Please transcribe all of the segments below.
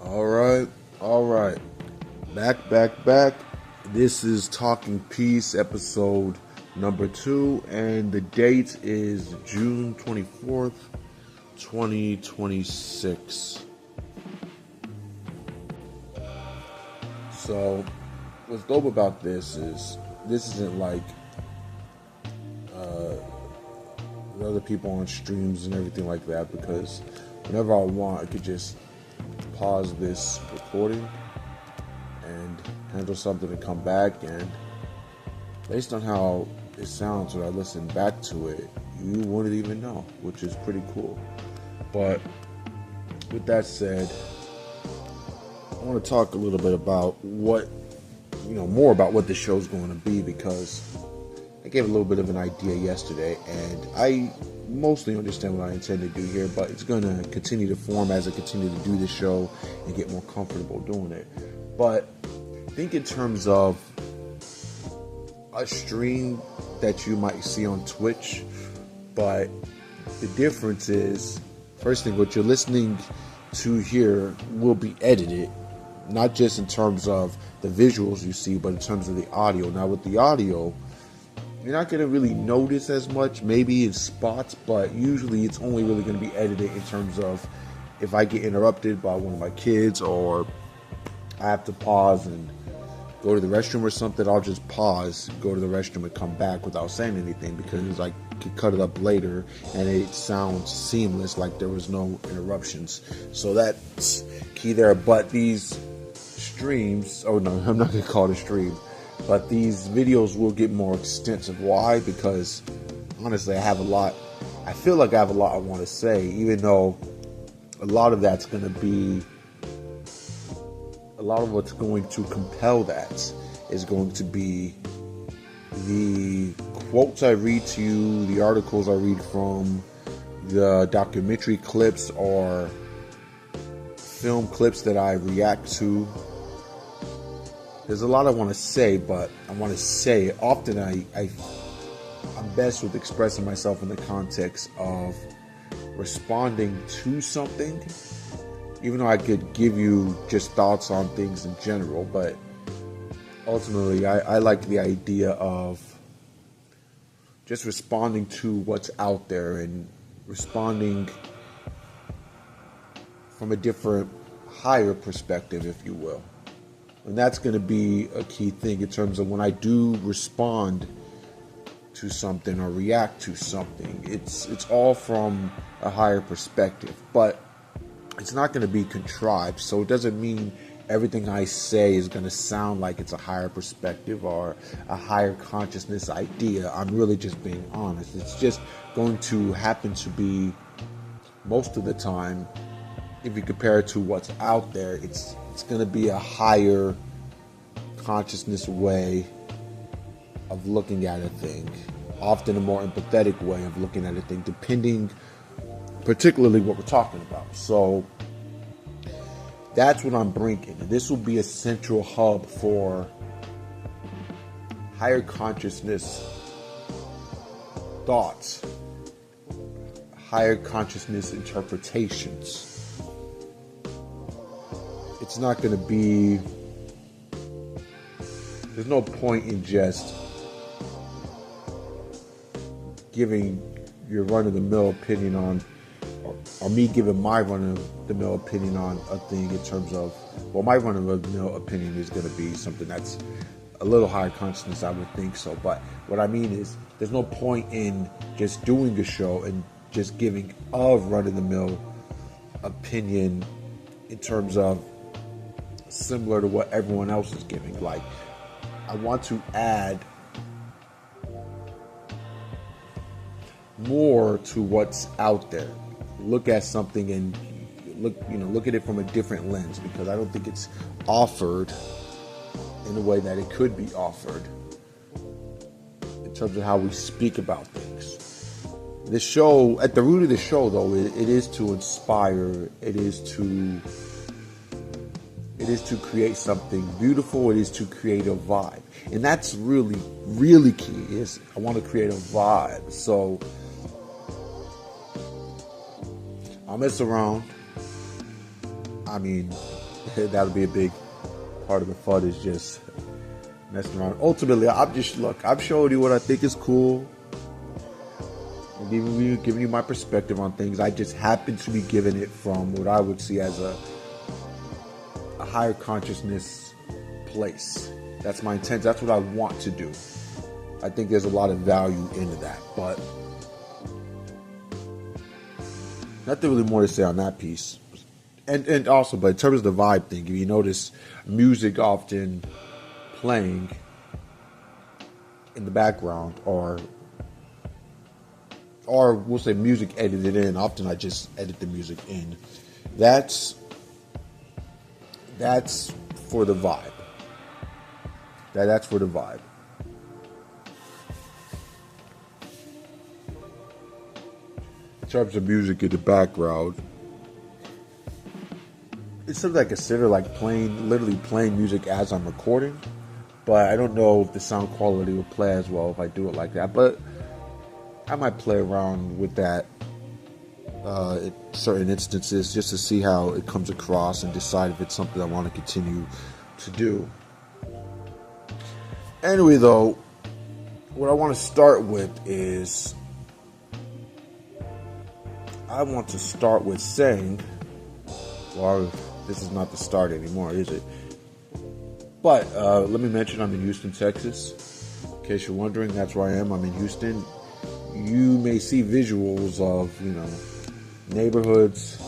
All right, all right. Back. This is Talking Peace, episode number 2, and the date is June 24th, 2026. So, what's dope about this is this isn't like the other people on streams and everything like that, because whenever I want, I could just pause this recording and handle something and come back, and based on how it sounds when I listen back to it, you wouldn't even know, which is pretty cool. But with that said, I want to talk a little bit about more about what the show's going to be, because I gave a little bit of an idea yesterday, and I mostly understand what I intend to do here, but it's going to continue to form as I continue to do the show and get more comfortable doing it. But think in terms of a stream that you might see on Twitch, but the difference is, first thing, what you're listening to here will be edited, not just in terms of the visuals you see, but in terms of the audio. Now with the audio, you're not going to really notice as much, maybe in spots, but usually it's only really going to be edited in terms of if I get interrupted by one of my kids, or I have to pause and go to the restroom or something. I'll just pause, go to the restroom, and come back without saying anything, because I could cut it up later and it sounds seamless, like there was no interruptions. So that's key there. But these streams, oh no, I'm not going to call it a stream, but these videos will get more extensive. Why? Because honestly, I feel like I have a lot I want to say, even though a lot of what's going to compel that is going to be the quotes I read to you, the articles I read from, the documentary clips or film clips that I react to. There's a lot I want to say, but I want to say it. Often I'm best with expressing myself in the context of responding to something, even though I could give you just thoughts on things in general. But ultimately, I like the idea of just responding to what's out there and responding from a different, higher perspective, if you will. And that's going to be a key thing in terms of when I do respond to something or react to something. It's all from a higher perspective, but it's not going to be contrived. So it doesn't mean everything I say is going to sound like it's a higher perspective or a higher consciousness idea. I'm really just being honest. It's just going to happen to be, most of the time, if you compare it to what's out there, it's going to be a higher consciousness way of looking at a thing, often a more empathetic way of looking at a thing, depending particularly what we're talking about. So that's what I'm bringing. This will be a central hub for higher consciousness thoughts, higher consciousness interpretations. It's not going to be, there's no point in just giving your run-of-the-mill opinion on, or me giving my run-of-the-mill opinion on a thing in terms of, well, my run-of-the-mill opinion is going to be something that's a little higher consciousness, I would think so. But what I mean is, there's no point in just doing a show and just giving a run-of-the-mill opinion in terms of similar to what everyone else is giving. Like, I want to add more to what's out there. Look at something and look at it from a different lens, because I don't think it's offered in the way that it could be offered in terms of how we speak about things. The show, at the root of the show, though, it is to inspire. It is to create something beautiful. It is to create a vibe. And that's really, really key, is I want to create a vibe. So I'll mess around. I mean, That'll be a big part of the fun, is just messing around. Ultimately, I've showed you what I think is cool. I'm giving you my perspective on things. I just happen to be giving it from what I would see as a higher consciousness place. That's my intent. That's what I want to do. I think there's a lot of value into that, but nothing really more to say on that piece. And also, but in terms of the vibe thing, if you notice music often playing in the background, or we'll say music edited in. Often I just edit the music in. That's for the vibe. That's for the vibe. In terms of music in the background, it's something I consider like literally playing music as I'm recording. But I don't know if the sound quality will play as well if I do it like that. But I might play around with that in certain instances just to see how it comes across and decide if it's something I want to continue to do. Anyway, though, what I want to start with is saying, well, this is not the start anymore, is it? But let me mention I'm in Houston, Texas. In case you're wondering, that's where I am. I'm in Houston. You may see visuals of, neighborhoods,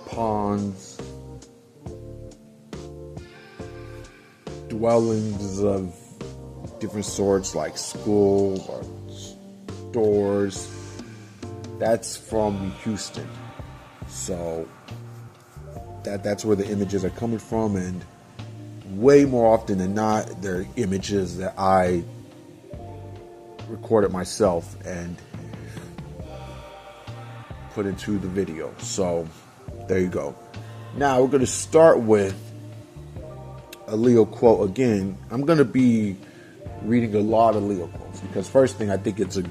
ponds, dwellings of different sorts, like schools or stores. That's from Houston. So that's where the images are coming from, and way more often than not, they're images that I recorded myself and put into the video. So there you go. Now we're going to start with a Leo quote again. I'm going to be reading a lot of Leo quotes because, first thing, I think it's a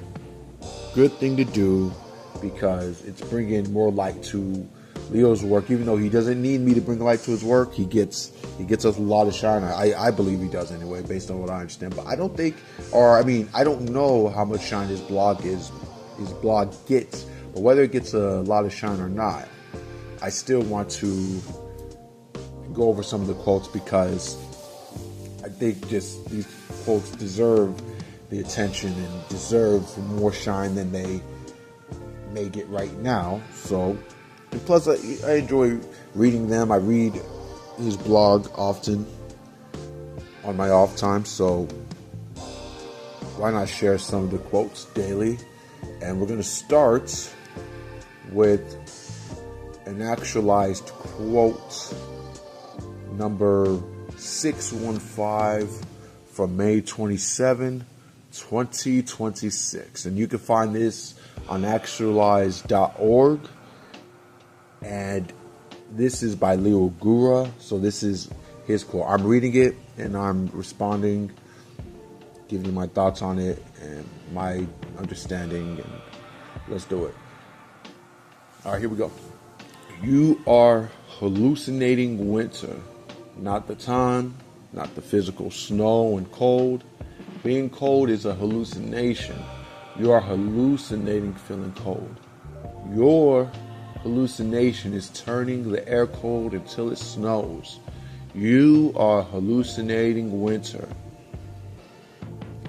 good thing to do because it's bringing more light to Leo's work. Even though he doesn't need me to bring light to his work, he gets us a lot of shine. I believe he does anyway, based on what I understand. But I don't know how much shine his blog gets. But whether it gets a lot of shine or not, I still want to go over some of the quotes because I think just these quotes deserve the attention and deserve more shine than they may get right now. So, and plus I enjoy reading them. I read his blog often on my off time, so why not share some of the quotes daily? And we're going to start with an actualized quote number 615 from May 27, 2026. And you can find this on actualized.org. And this is by Leo Gura. So this is his quote. I'm reading it and I'm responding, giving you my thoughts on it and my understanding. And let's do it. All right, here we go. You are hallucinating winter. Not the time, not the physical snow and cold. Being cold is a hallucination. You are hallucinating feeling cold. Your hallucination is turning the air cold until it snows. You are hallucinating winter.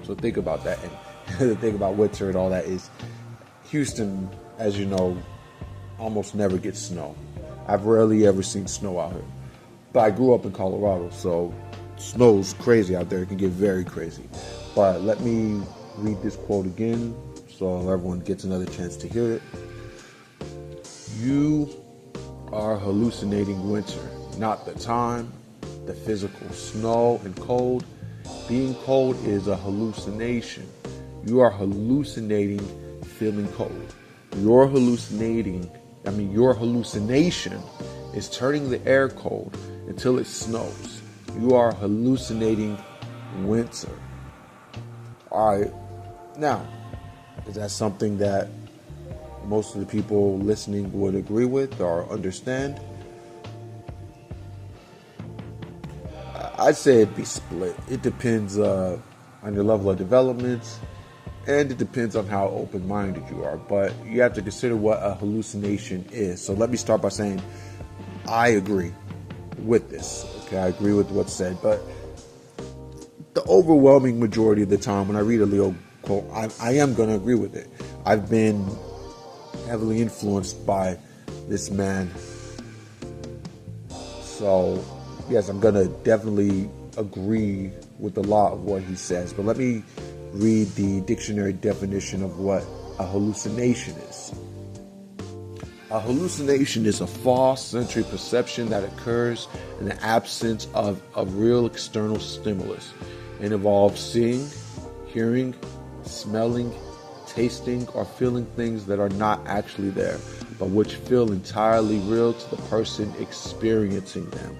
So think about that. And the thing about winter and all that is Houston, as you know, almost never gets snow. I've rarely ever seen snow out here. But I grew up in Colorado, so snow's crazy out there. It can get very crazy. But let me read this quote again so everyone gets another chance to hear it. You are hallucinating winter, not the time, the physical snow and cold. Being cold is a hallucination. You are hallucinating feeling cold. Your hallucination is turning the air cold until it snows. You are hallucinating winter. All right. Now, is that something that most of the people listening would agree with or understand? I'd say it'd be split. It depends on your level of development, and it depends on how open-minded you are. But you have to consider what a hallucination is. So let me start by saying I agree with this. Okay, I agree with what's said, but the overwhelming majority of the time when I read a Leo quote, I am going to agree with it. I've been heavily influenced by this man. So, yes, I'm going to definitely agree with a lot of what he says. But let me read the dictionary definition of what a hallucination is. A hallucination is a false sensory perception that occurs in the absence of a real external stimulus. It involves seeing, hearing, smelling, tasting, or feeling things that are not actually there, but which feel entirely real to the person experiencing them.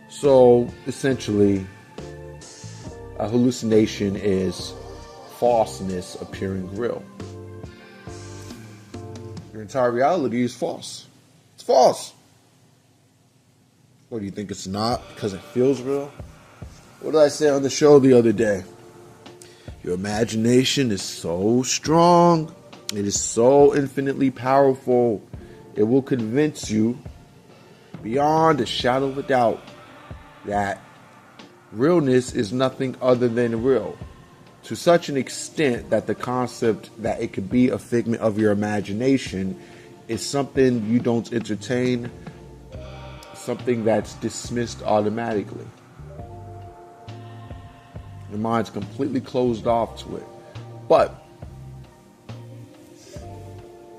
So, essentially, a hallucination is falseness appearing real. Your entire reality is false. It's false. What, do you think it's not because it feels real? What did I say on the show the other day? Your imagination is so strong. It is so infinitely powerful. It will convince you beyond a shadow of a doubt that realness is nothing other than real. To such an extent that the concept that it could be a figment of your imagination is something you don't entertain, something that's dismissed automatically. Your mind's completely closed off to it. But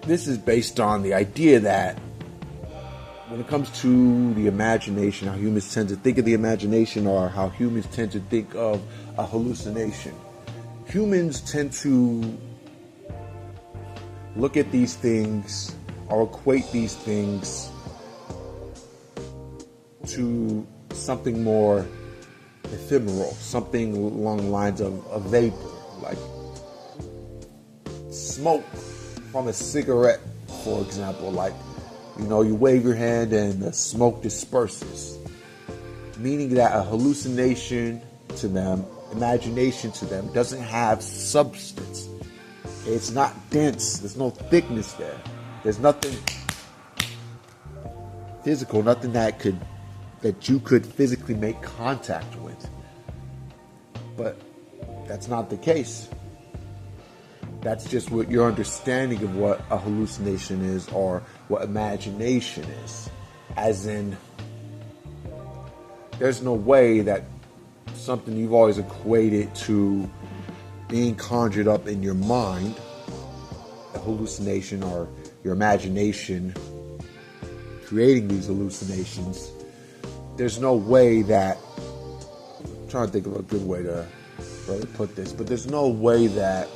this is based on the idea that when it comes to the imagination, how humans tend to think of the imagination, or how humans tend to think of a hallucination. Humans tend to look at these things or equate these things to something more ephemeral, something along the lines of a vapor, like smoke from a cigarette, for example. Like, you wave your hand and the smoke disperses, meaning that a hallucination to them, imagination to them, doesn't have substance. It's not dense. There's no thickness there. There's nothing physical, nothing that you could physically make contact with. But that's not the case. That's just what your understanding of what a hallucination is, or what imagination is. As in, there's no way that something you've always equated to being conjured up in your mind, a hallucination, or your imagination creating these hallucinations, there's no way that, I'm trying to think of a good way to really put this, but there's no way that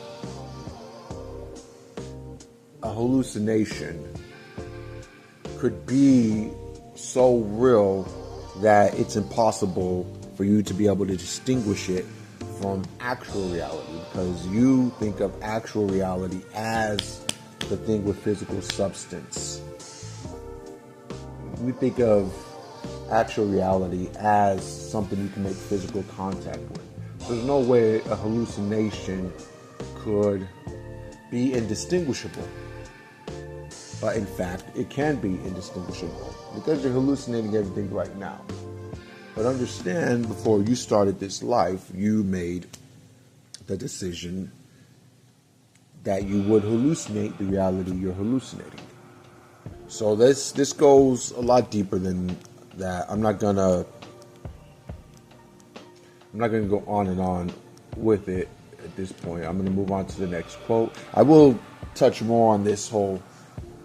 a hallucination could be so real that it's impossible for you to be able to distinguish it from actual reality, because you think of actual reality as the thing with physical substance. We think of actual reality as something you can make physical contact with. There's no way a hallucination could be indistinguishable. But in fact, it can be indistinguishable because you're hallucinating everything right now. But understand, before you started this life, you made the decision that you would hallucinate the reality you're hallucinating. So this goes a lot deeper than that. I'm not gonna go on and on with it at this point. I'm gonna move on to the next quote. I will touch more on this whole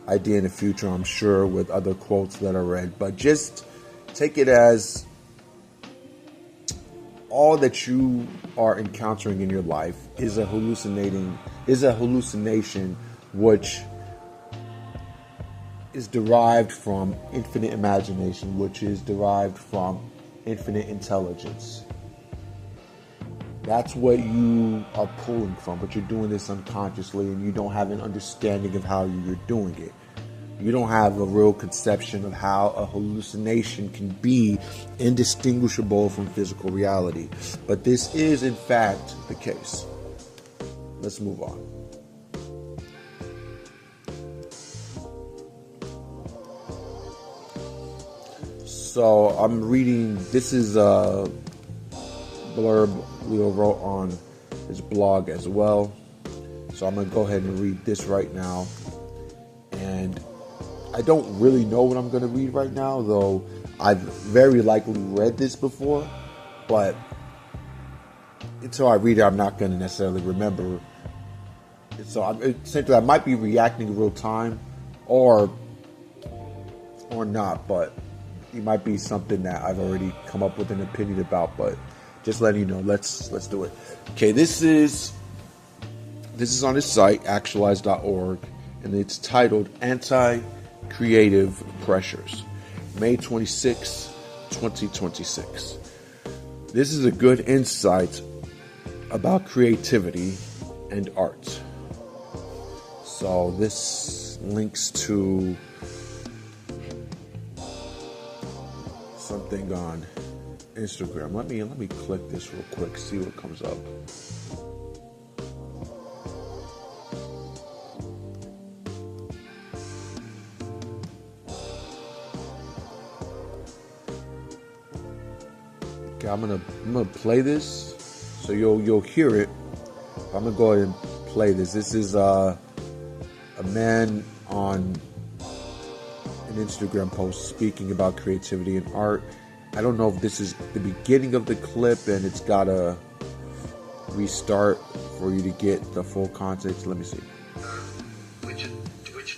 idea in the future, I'm sure, with other quotes that are read, but just take it as all that you are encountering in your life is a hallucination which is derived from infinite imagination, which is derived from infinite intelligence. That's what you are pulling from, but you're doing this unconsciously and you don't have an understanding of how you're doing it. you don't have a real conception of how a hallucination can be indistinguishable from physical reality. But this is, in fact, the case. Let's move on. So I'm reading, this is a blurb Leo wrote on his blog as well. So I'm going to go ahead and read this right now. And I don't really know what I'm going to read right now, though I've very likely read this before. But until I read it, I'm not going to necessarily remember. So essentially, I might be reacting in real time or not, but it might be something that I've already come up with an opinion about. But just letting you know, let's do it. Okay, this is on his site, actualize.org, and it's titled Anti-Creative Pressures, May 26, 2026. This is a good insight about creativity and art. So this links to something on Instagram. Let me click this real quick, see what comes up. Okay, I'm gonna play this, so you'll hear it. I'm gonna go ahead and play this. This is a man on an Instagram post speaking about creativity and art. I don't know if this is the beginning of the clip and it's gotta restart for you to get the full context. Let me see. Which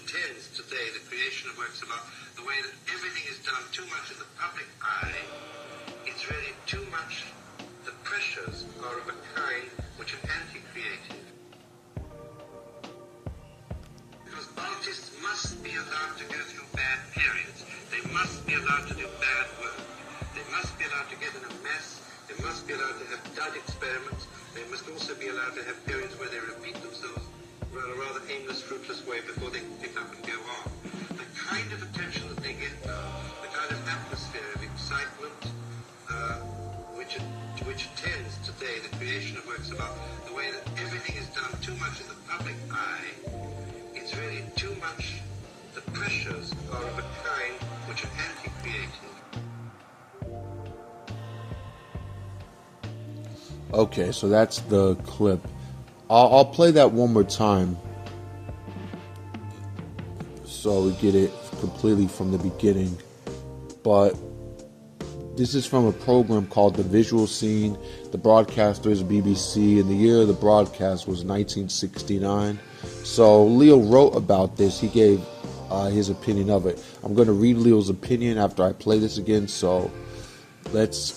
tends today, the creation of works about the way that everything is done too much in the public eye. It's really too much. The pressures are of a kind which are anti-creative. Because artists must be allowed to go through bad periods. They must be allowed to do bad work. They must be allowed to get in a mess. They must be allowed to have dud experiments. They must also be allowed to have periods where they repeat themselves in a rather aimless, fruitless way before they pick up and go on. The kind of attention that they get now, the kind of atmosphere of excitement, which tends today, the creation of works about the way that everything is done too much in the public eye. It's really too much. The pressures are of a kind which are anti-creative. Okay, so that's the clip. I'll play that one more time so we get it completely from the beginning. But this is from a program called The Visual Scene. The broadcaster is BBC, and the year of the broadcast was 1969. So Leo wrote about this. He gave his opinion of it. I'm going to read Leo's opinion after I play this again. So let's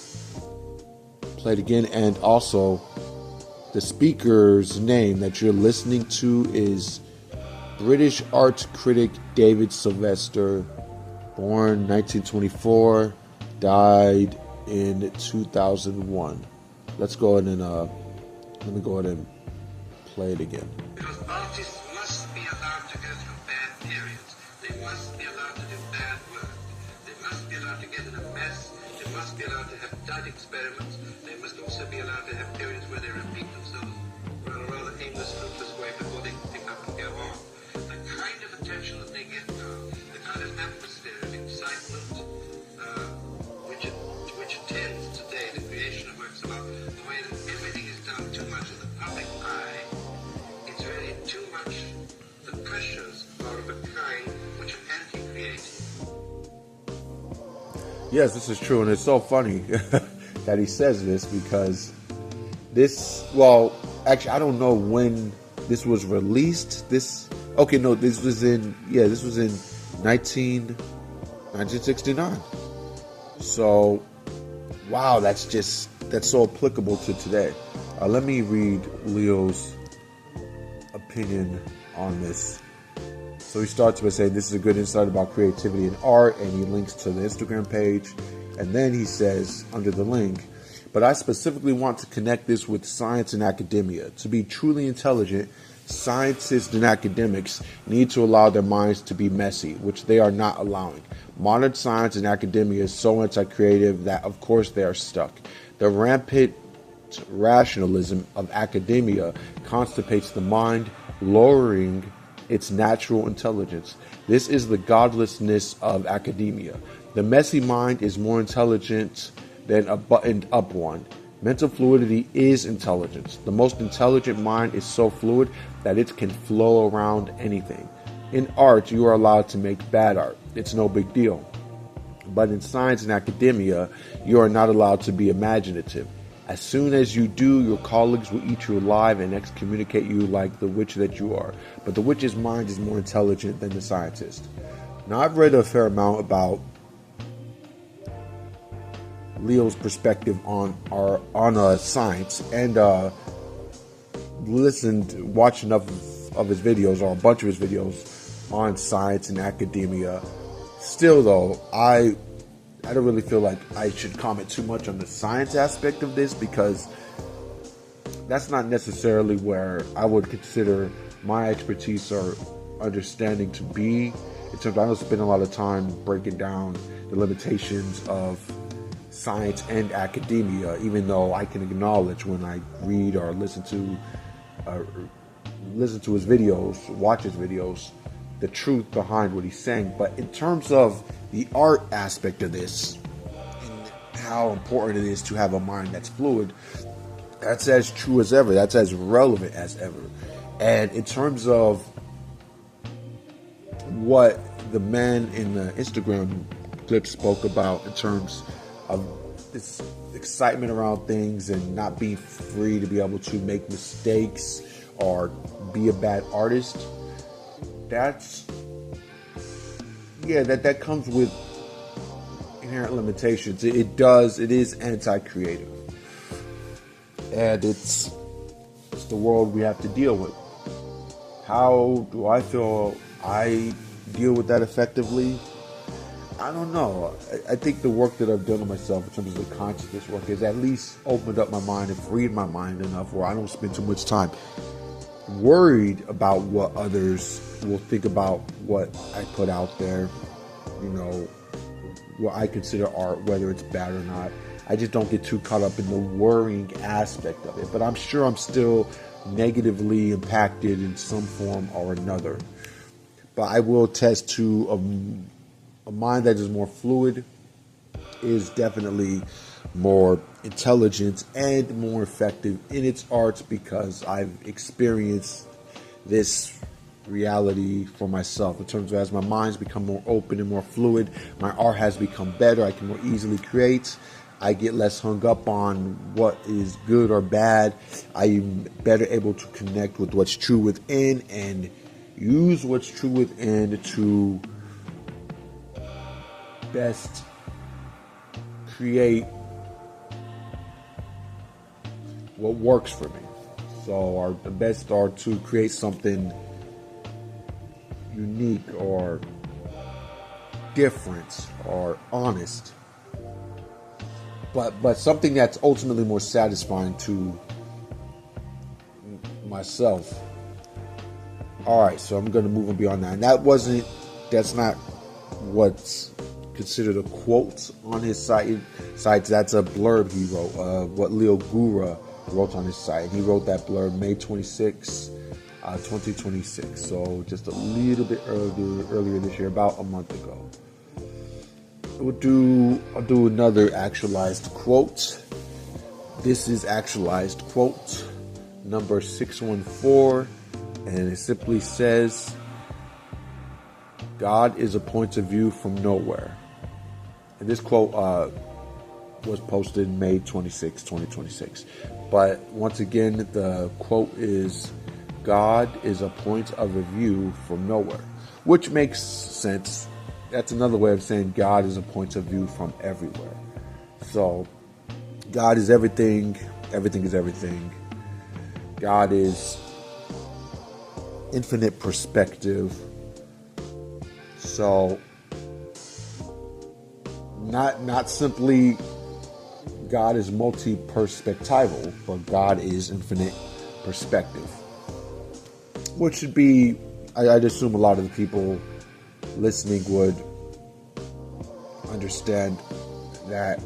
play it again. And also, the speaker's name that you're listening to is British art critic David Sylvester, born 1924, died in 2001. Let's go ahead and let me go ahead and play it again. Because artists must be allowed to go through bad periods. They must be allowed to do bad work. They must be allowed to get in a mess. They must be allowed to have dud experiments. They must also be allowed to have periods where they repeat themselves in a rather aimless, fruitless way before they pick up and go on. The kind of attention that they get now, the kind of atmosphere of excitement, which tends today, the creation of works about the way that everything is done too much in the public eye. It's really too much. The pressures are of a kind which are anti-creative. Yes, this is true, and it's so funny that he says this because this, well, actually, I don't know when this was released. This was in 1969. So, wow, that's so applicable to today. Let me read Leo's opinion on this. So he starts by saying, this is a good insight about creativity and art, and he links to the Instagram page. And then he says, under the link, but I specifically want to connect this with science and academia. To be truly intelligent, scientists and academics need to allow their minds to be messy, which they are not allowing. Modern science and academia is so anti-creative that, of course, they are stuck. The rampant rationalism of academia constipates the mind, lowering its natural intelligence. This is the godlessness of academia. The messy mind is more intelligent than a buttoned up one. Mental fluidity is intelligence. The most intelligent mind is so fluid that it can flow around anything. In art, you are allowed to make bad art. It's no big deal. But in science and academia, you are not allowed to be imaginative. As soon as you do, your colleagues will eat you alive and excommunicate you like the witch that you are. But the witch's mind is more intelligent than the scientist. Now, I've read a fair amount about Leo's perspective on science, and watched enough of his videos, or a bunch of his videos on science and academia. Still, though, I don't really feel like I should comment too much on the science aspect of this, because that's not necessarily where I would consider my expertise or understanding to be. In terms, I don't spend a lot of time breaking down the limitations of science and academia, even though I can acknowledge when I read or listen to his videos, watch his videos, the truth behind what he's saying. But in terms of the art aspect of this and how important it is to have a mind that's fluid, that's as true as ever. That's as relevant as ever. And in terms of what the man in the Instagram clip spoke about, in terms of this excitement around things and not being free to be able to make mistakes or be a bad artist, that comes with inherent limitations. It is anti-creative, and it's the world we have to deal with. How do I feel I deal with that effectively? I don't know. I think the work that I've done on myself in terms of the consciousness work has at least opened up my mind and freed my mind enough where I don't spend too much time worried about what others will think about what I put out there, what I consider art, whether it's bad or not. I just don't get too caught up in the worrying aspect of it. But I'm sure I'm still negatively impacted in some form or another. But I will attest to a mind that is more fluid is definitely more intelligent and more effective in its arts, because I've experienced this reality for myself in terms of, as my mind's become more open and more fluid, my art has become better. I can more easily create. I get less hung up on what is good or bad. I'm better able to connect with what's true within and use what's true within to best create what works for me. So the best are to create something unique or different or honest, but something that's ultimately more satisfying to myself. All right, so I'm going to move on beyond that. And that's not what's considered a quote on his site. That's a blurb he wrote, what Leo Gura wrote on his site. He wrote that blurb May 26, 2026. So just a little bit earlier this year, about a month ago. I'll do another actualized quote. This is actualized quote number 614, and it simply says, "God is a point of view from nowhere." And this quote was posted May 26, 2026. But once again, the quote is, "God is a point of a view from nowhere," which makes sense. That's another way of saying God is a point of view from everywhere. So God is everything. Everything is everything. God is infinite perspective. So not simply God is multi-perspectival, but God is infinite perspective. which should be, I'd assume a lot of the people listening would understand that.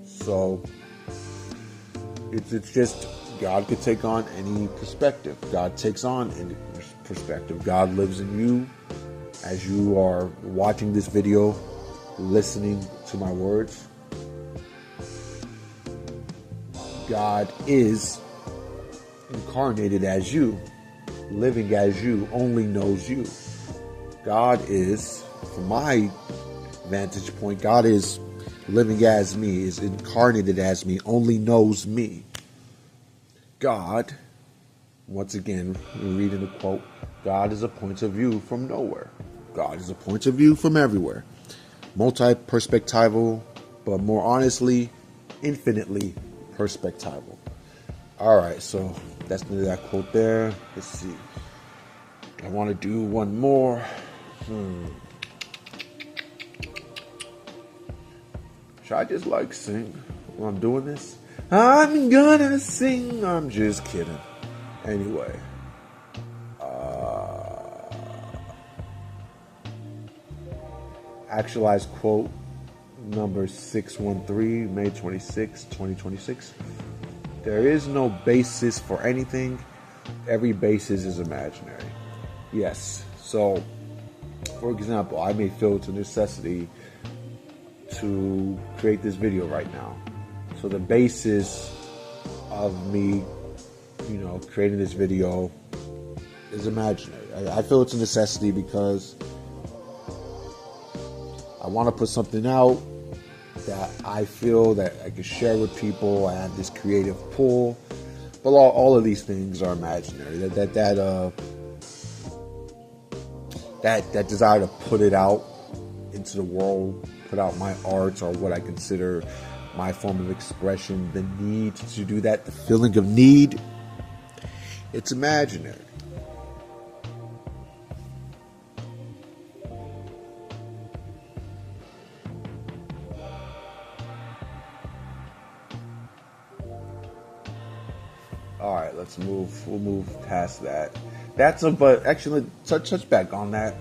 So it's just God could take on any perspective. God takes on any perspective. God lives in you as you are watching this video, listening to my words. God is incarnated as you, living as you, only knows you. God is, from my vantage point, God is living as me, is incarnated as me, only knows me. God, once again, we're reading the quote, God is a point of view from nowhere. God is a point of view from everywhere. Multi-perspectival, but more honestly, infinitely perspectival. All right, so that's the end of that quote there. Let's see. I want to do one more. Should I just sing while I'm doing this? I'm gonna sing. I'm just kidding. Anyway. Actualized quote number 613, May 26, 2026. There is no basis for anything. Every basis is imaginary. Yes. So, for example, I may feel it's a necessity to create this video right now. So the basis of me, creating this video is imaginary. I feel it's a necessity because I want to put something out that I feel that I can share with people. I have this creative pull, but all of these things are imaginary. That desire to put it out into the world, put out my art or what I consider my form of expression, the need to do that, the feeling of need, it's imaginary. All right, let's move. We'll move past that. But actually, touch back on that.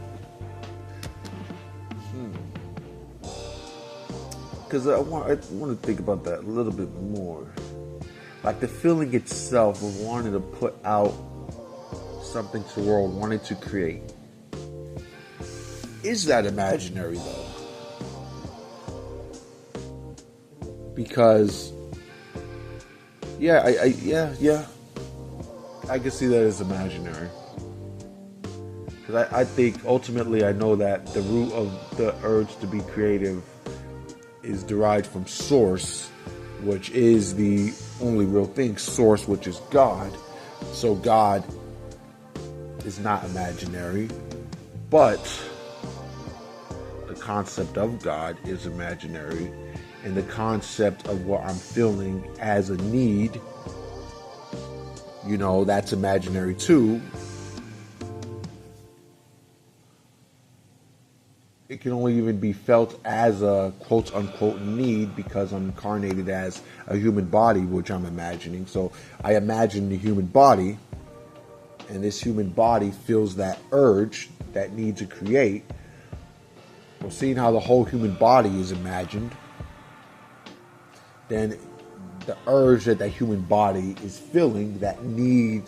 Because I want to think about that a little bit more. Like the feeling itself of wanting to put out something to the world, wanting to create. Is that imaginary though? Because I can see that as imaginary. Because I think ultimately I know that the root of the urge to be creative is derived from source, which is the only real thing, source, which is God. So God is not imaginary, but the concept of God is imaginary, and the concept of what I'm feeling as a need, that's imaginary too. It can only even be felt as a quote-unquote need because I'm incarnated as a human body, which I'm imagining. So I imagine the human body, and this human body feels that urge, that need to create. Well, seeing how the whole human body is imagined, then the urge that human body is feeling, that need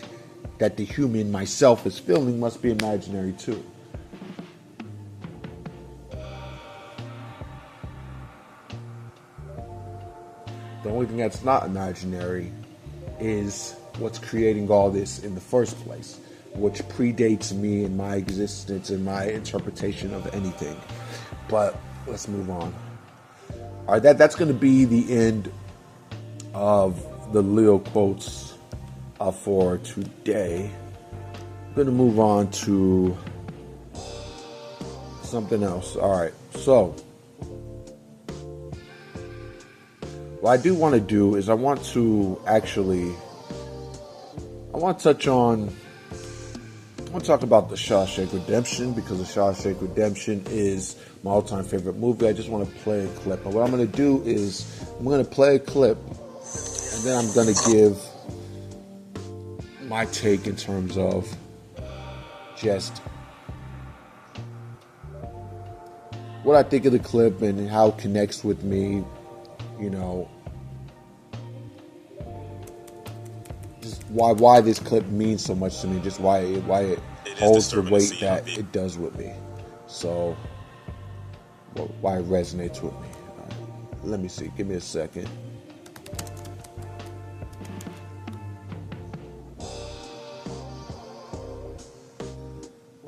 that the human myself is feeling, must be imaginary too. The only thing that's not imaginary is what's creating all this in the first place, which predates me and my existence and my interpretation of anything. But let's move on. All right, that's going to be the end of the Leo quotes for today. I'm going to move on to something else. All right, so what I do want to do is I want to talk about the Shawshank Redemption, because the Shawshank Redemption is my all-time favorite movie. I just want to play a clip. And what I'm going to do is I'm going to play a clip, and then I'm going to give my take in terms of just what I think of the clip and how it connects with me, you know, just why this clip means so much to me, just why it holds the weight that it does with me. So, why it resonates with me. Let me see. Give me a second.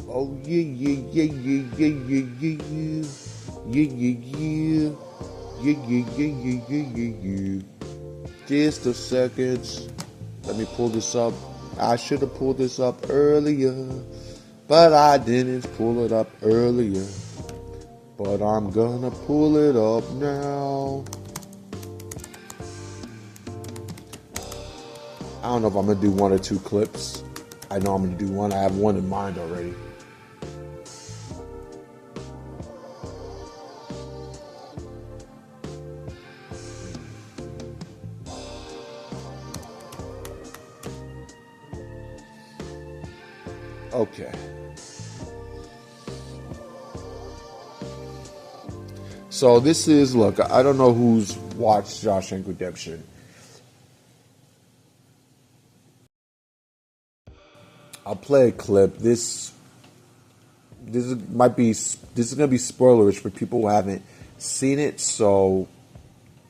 Oh yeah, yeah, yeah, yeah, yeah, yeah, yeah, yeah, yeah, yeah, yeah, yeah, yeah, yeah, yeah. Just a second. Let me pull this up. I should have pulled this up earlier, but I didn't pull it up earlier. But I'm gonna pull it up now. I don't know if I'm gonna do one or two clips. I know I'm gonna do one. I have one in mind already. Okay. So this is, look, I don't know who's watched Shawshank Redemption. I'll play a clip. This is gonna be spoilerish for people who haven't seen it. So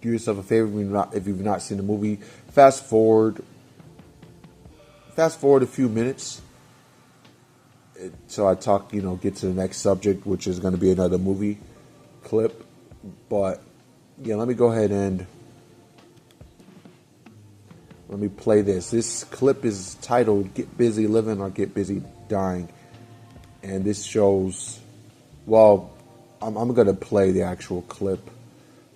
do yourself a favor if you've not seen the movie. Fast forward a few minutes. So I talk, get to the next subject, which is going to be another movie clip. But yeah, let me go ahead and let me play this. This clip is titled "Get Busy Living" or "Get Busy Dying," and this shows. Well, I'm going to play the actual clip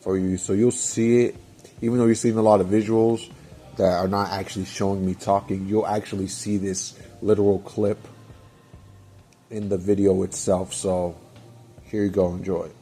for you, so you'll see it. Even though you're seeing a lot of visuals that are not actually showing me talking, you'll actually see this literal clip in the video itself. So here you go, enjoy it.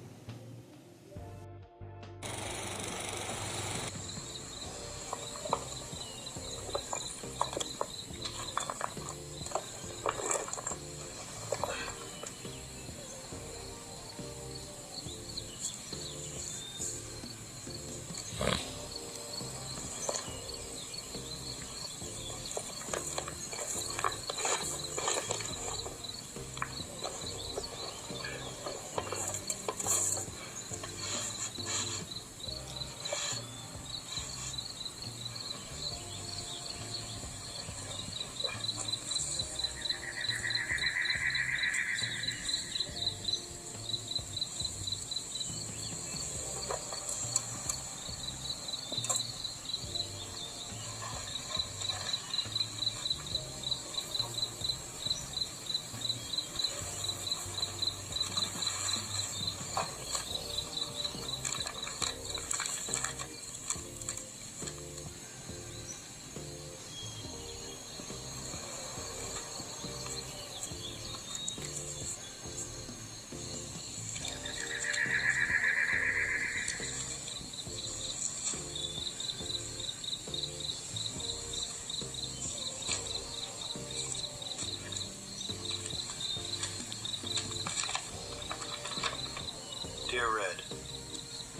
Dear Red,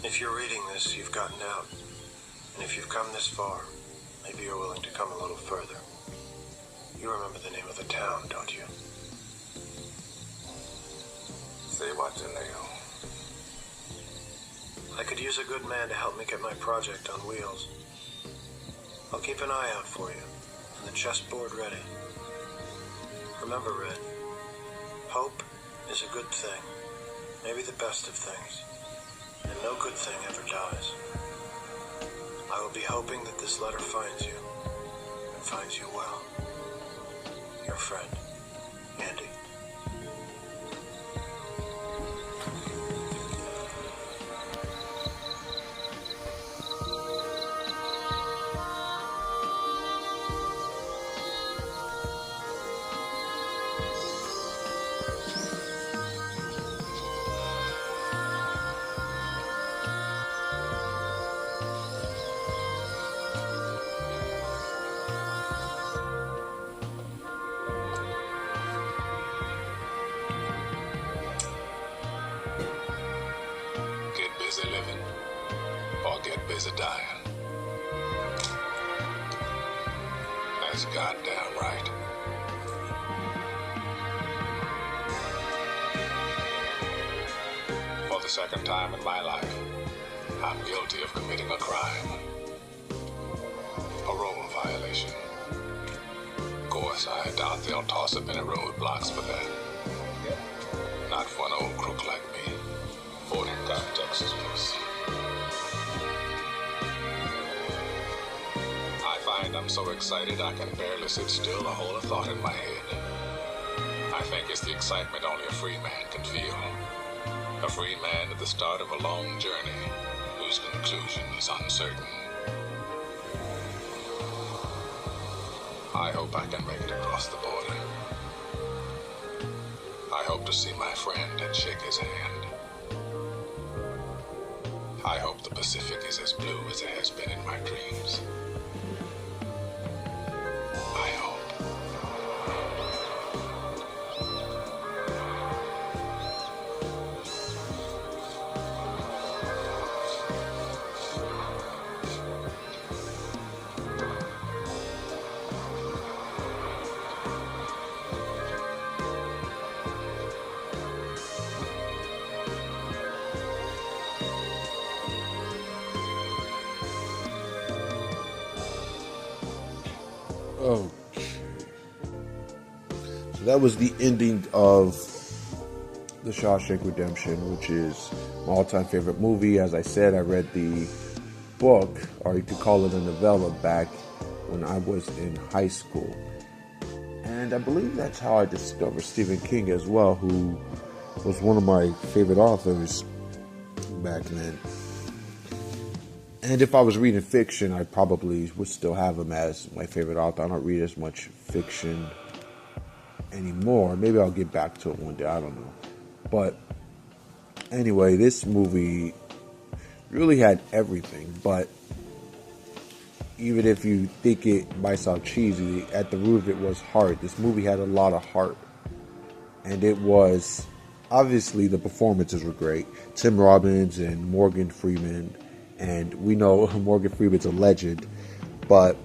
if you're reading this, you've gotten out. And if you've come this far, maybe you're willing to come a little further. You remember the name of the town, don't you? Say what's in there. I could use a good man to help me get my project on wheels. I'll keep an eye out for you, and the chessboard ready. Remember, Red, hope is a good thing. Maybe the best of things, and no good thing ever dies. I will be hoping that this letter finds you, and finds you well. Your friend, Andy. busy living or get busy dying. That's goddamn right. For the second time in my life, I'm guilty of committing a crime. Parole violation. Of course, I doubt they'll toss up any roadblocks for that. Not for an old crook like me. 40 got Texas police. I find I'm so excited I can barely sit still or hold a thought in my head. I think it's the excitement only a free man can feel. A free man at the start of a long journey whose conclusion is uncertain. I hope I can make it across the border. I hope to see my friend and shake his hand. I hope the Pacific is as blue as it has been in my dreams. I hope. Okay. So that was the ending of The Shawshank Redemption, which is my all-time favorite movie. As I said, I read the book, or you could call it a novella, back when I was in high school. And I believe that's how I discovered Stephen King as well, who was one of my favorite authors back then. And if I was reading fiction, I probably would still have him as my favorite author. I don't read as much fiction anymore. Maybe I'll get back to it one day. I don't know. But anyway, this movie really had everything. But even if you think it might sound cheesy, at the root of it was heart. This movie had a lot of heart. And it was, obviously, the performances were great. Tim Robbins and Morgan Freeman. And we know Morgan Freeman's a legend, but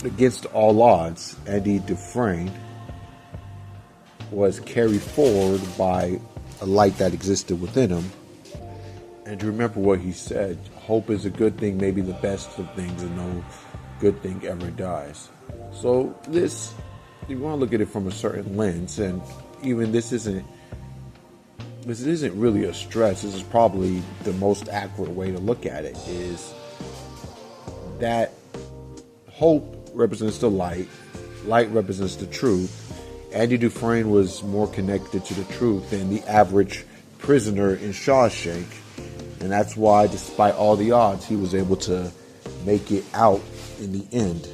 against all odds, Andy Dufresne was carried forward by a light that existed within him. And remember what he said, hope is a good thing, maybe the best of things, and no good thing ever dies. So this, you want to look at it from a certain lens, and even this isn't really a stretch. This is probably the most accurate way to look at it, is that hope represents the light represents the truth. Andy Dufresne was more connected to the truth than the average prisoner in Shawshank, and that's why, despite all the odds, he was able to make it out in the end,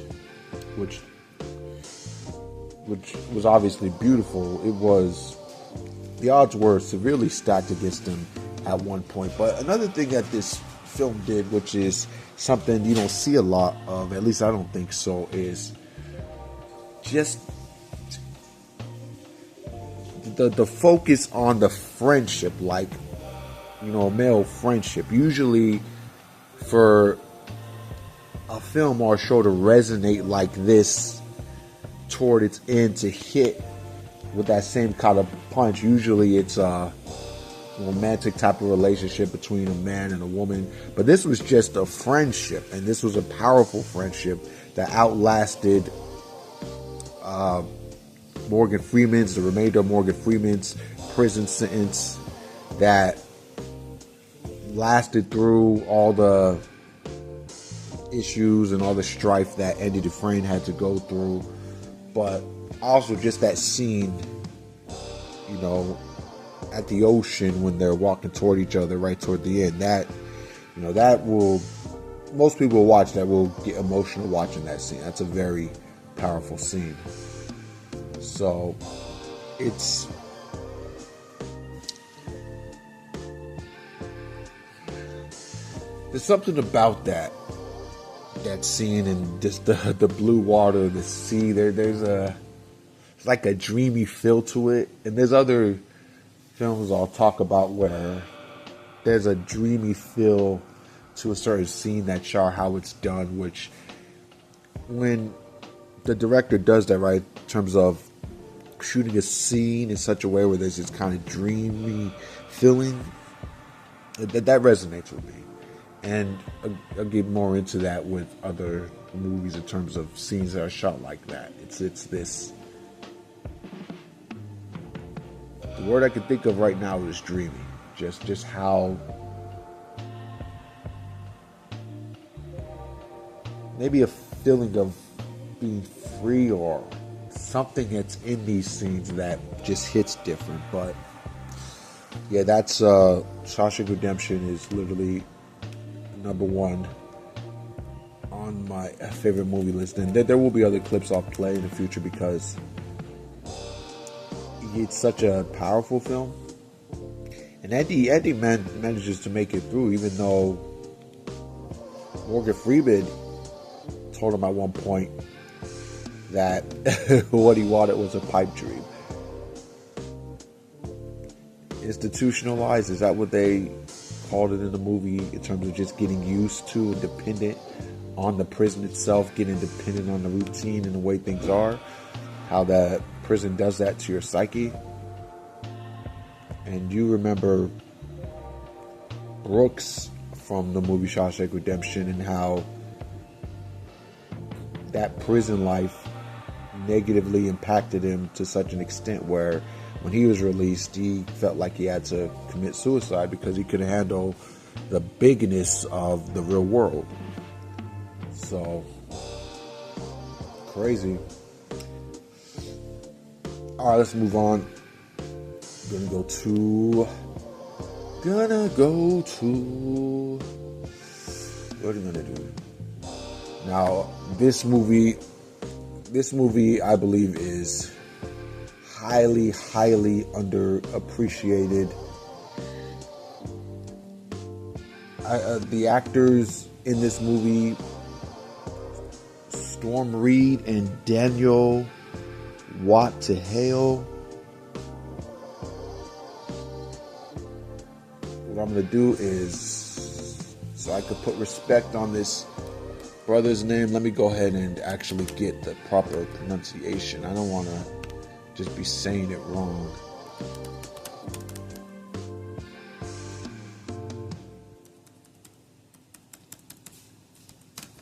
which was obviously beautiful. The odds were severely stacked against him at one point. But another thing that this film did, which is something you don't see a lot of, at least I don't think so, is just the focus on the friendship, like, male friendship. Usually for a film or a show to resonate like this toward its end, to hit with that same kind of punch, usually it's a romantic type of relationship between a man and a woman. But this was just a friendship, and this was a powerful friendship that outlasted the remainder of Morgan Freeman's prison sentence, that lasted through all the issues and all the strife that Andy Dufresne had to go through. But also just that scene, at the ocean when they're walking toward each other right toward the end, that will, most people will watch that, will get emotional watching that scene. That's a very powerful scene. So there's something about that scene, and just the blue water, the sea. It's like a dreamy feel to it. And there's other films I'll talk about where there's a dreamy feel to a certain scene that show how it's done, which when the director does that right in terms of shooting a scene in such a way where there's this kind of dreamy feeling, that resonates with me. And I'll get more into that with other movies in terms of scenes that are shot like that. It's this. The word I can think of right now is dreamy. Just how maybe a feeling of being free or something that's in these scenes that just hits different. But yeah, that's Shawshank Redemption is literally number one on my favorite movie list, and there will be other clips I'll play in the future because it's such a powerful film. And Eddie manages to make it through, even though Morgan Freeman told him at one point that what he wanted was a pipe dream. Institutionalized, is that what they called it in the movie, in terms of just getting used to and dependent on the prison itself, getting dependent on the routine and the way things are, how that prison does that to your psyche. And you remember Brooks from the movie Shawshank Redemption and how that prison life negatively impacted him to such an extent where when he was released, he felt like he had to commit suicide because he couldn't handle the bigness of the real world. So, crazy. All right, let's move on. Gonna go to what are we gonna do? Now, this movie I believe is highly underappreciated. The actors in this movie, Storm Reed and Daniel Watt to Hale. What I'm going to do is, so I could put respect on this brother's name, let me go ahead and actually get the proper pronunciation. I don't want to just be saying it wrong.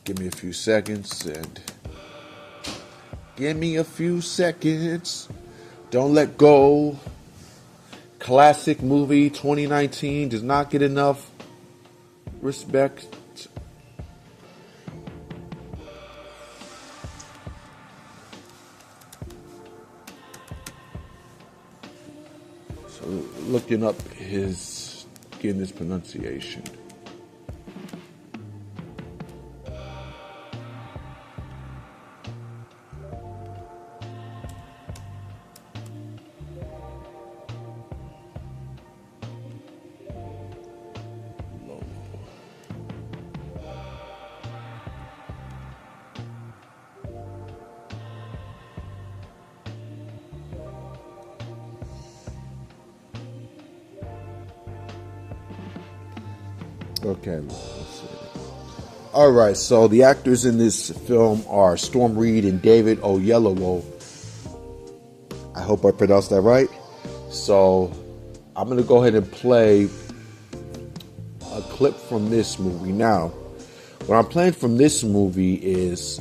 Give me a few seconds. Don't let go. Classic movie 2019 does not get enough respect. So looking up getting his pronunciation. Okay, let's see. All right, so the actors in this film are Storm Reed and David Oyelowo. I hope I pronounced that right. So I'm going to go ahead and play a clip from this movie. Now, what I'm playing from this movie is,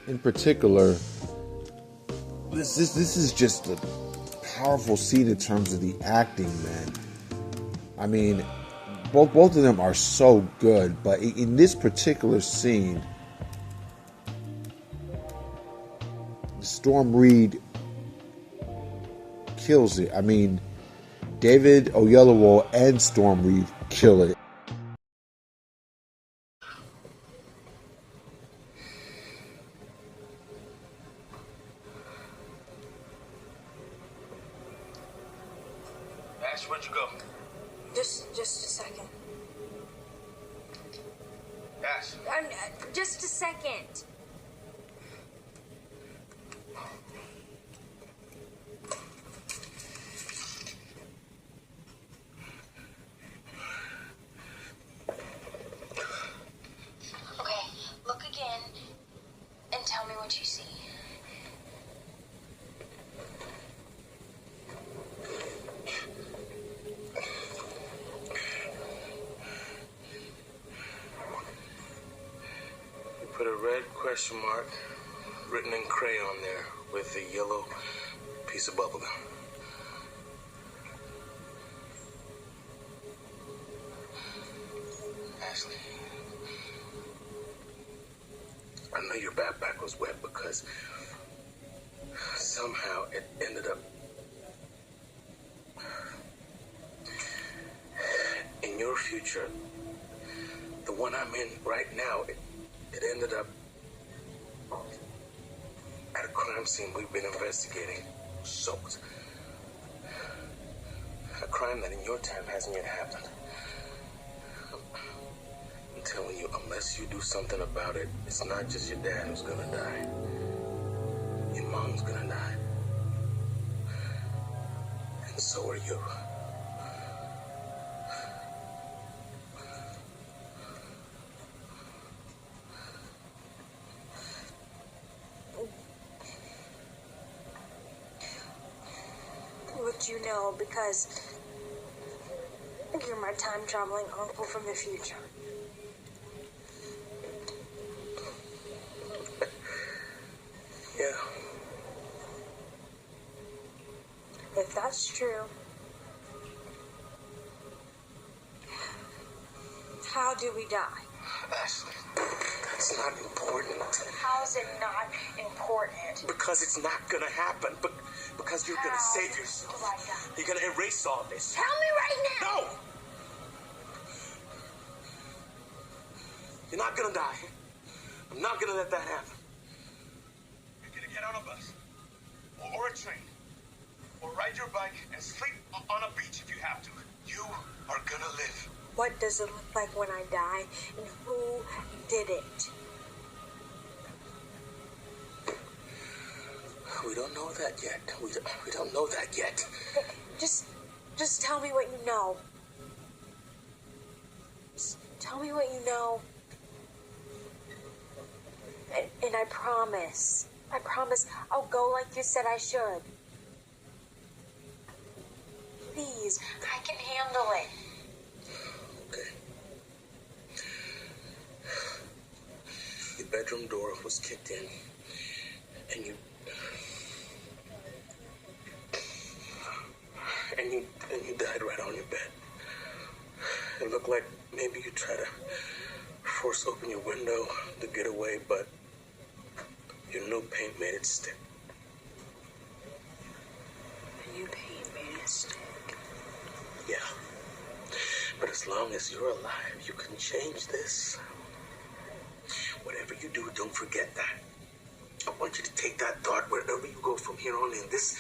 in particular, this is just a powerful scene in terms of the acting, man. I mean, both of them are so good, but in this particular scene, Storm Reed kills it. I mean, David Oyelowo and Storm Reed kill it. Ash, where'd you go? Just a second. Ash. Just a second. put a red question mark written in crayon there with a yellow piece of bubblegum. Ashley, I know your backpack was wet because somehow it ended up in your future. The one I'm in right now, it ended up at a crime scene we've been investigating, soaked. A crime that in your time hasn't yet happened. I'm telling you, unless you do something about it, it's not just your dad who's gonna die. Your mom's gonna die. And so are you. Would you know, because you're my time-traveling uncle from the future. Yeah. If that's true, how do we die? Ashley, that's not important. How is it not important? Because it's not gonna happen. Because you're gonna save yourself. Do I die? You're gonna erase all this. Tell me right now! No! You're not gonna die. I'm not gonna let that happen. You're gonna get on a bus. Or a train. Or ride your bike and sleep on a beach if you have to. You are gonna live. What does it look like when I die? And who did it? We don't know that yet. We don't know that yet. Just tell me what you know. Just tell me what you know. And I promise I'll go like you said I should. Please, I can handle it. Okay. Your bedroom door was kicked in, and you died right on your bed. It looked like maybe you tried to force open your window to get away, but your new paint made it stick. New paint made it stick. Yeah. But as long as you're alive, you can change this. Whatever you do, don't forget that. I want you to take that thought wherever you go from here on in. This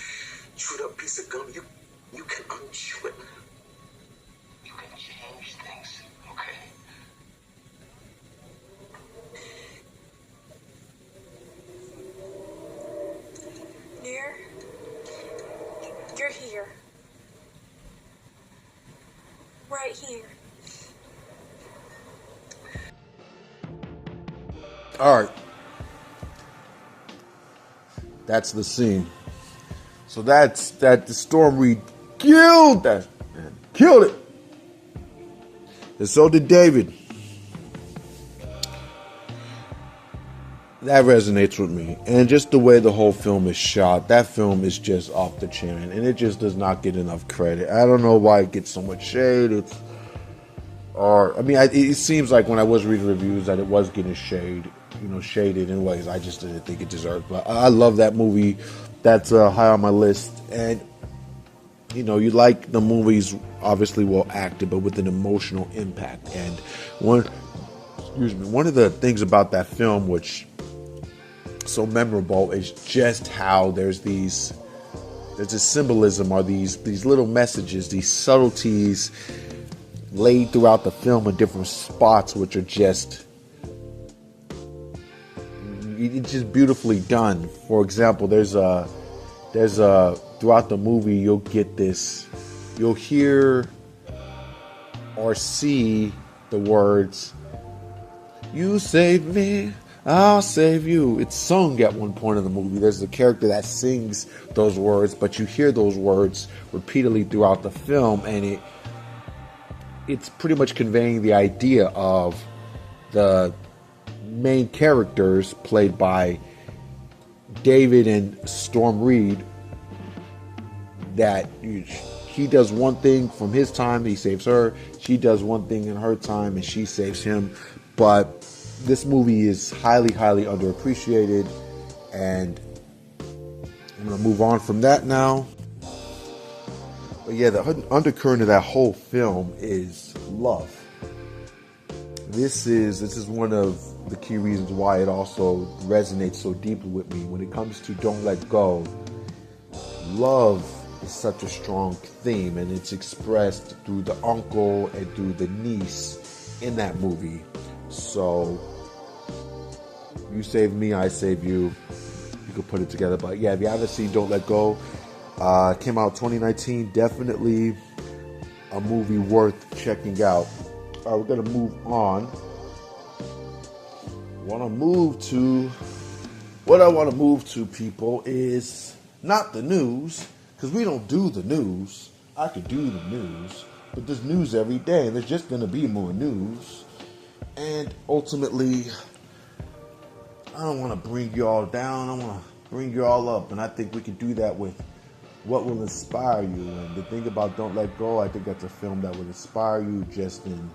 chewed up piece of gum, you can unchew it. You can change things, okay? You're here. Right here. All right. That's the scene. So that's that. The Storm Reed killed that man. Killed it. And so did David. That resonates with me. And just the way the whole film is shot, that film is just off the chain. And it just does not get enough credit. I don't know why it gets so much shade. It seems like when I was reading reviews that it was getting shaded in ways I just didn't think it deserved. But I love that movie. That's high on my list. And, you like the movies obviously well acted, but with an emotional impact. And one of the things about that film which so memorable is just how there's this symbolism or these little messages, these subtleties laid throughout the film in different spots, which are just beautifully done. For example, there's throughout the movie you'll hear or see the words, "You save me, I'll save you." It's sung at one point in the movie. There's a character that sings those words, but you hear those words repeatedly throughout the film, and it's pretty much conveying the idea of the main characters played by David and Storm Reed, that he does one thing from his time, he saves her. She does one thing in her time, and she saves him. But this movie is highly, highly underappreciated, and I'm going to move on from that now. But yeah, the undercurrent of that whole film is love. This is one of the key reasons why it also resonates so deeply with me. When it comes to Don't Let Go, love is such a strong theme, and it's expressed through the uncle and through the niece in that movie. So, you save me, I save you. You could put it together. But yeah, if you haven't seen Don't Let Go, came out 2019. Definitely a movie worth checking out. All right, we're going to move on. What I want to move to, people, is not the news, because we don't do the news. I could do the news, but there's news every day, and there's just going to be more news. And ultimately, I don't want to bring you all down. I want to bring you all up, and I think we can do that with what will inspire you. And the thing about Don't Let Go, I think that's a film that would inspire you just in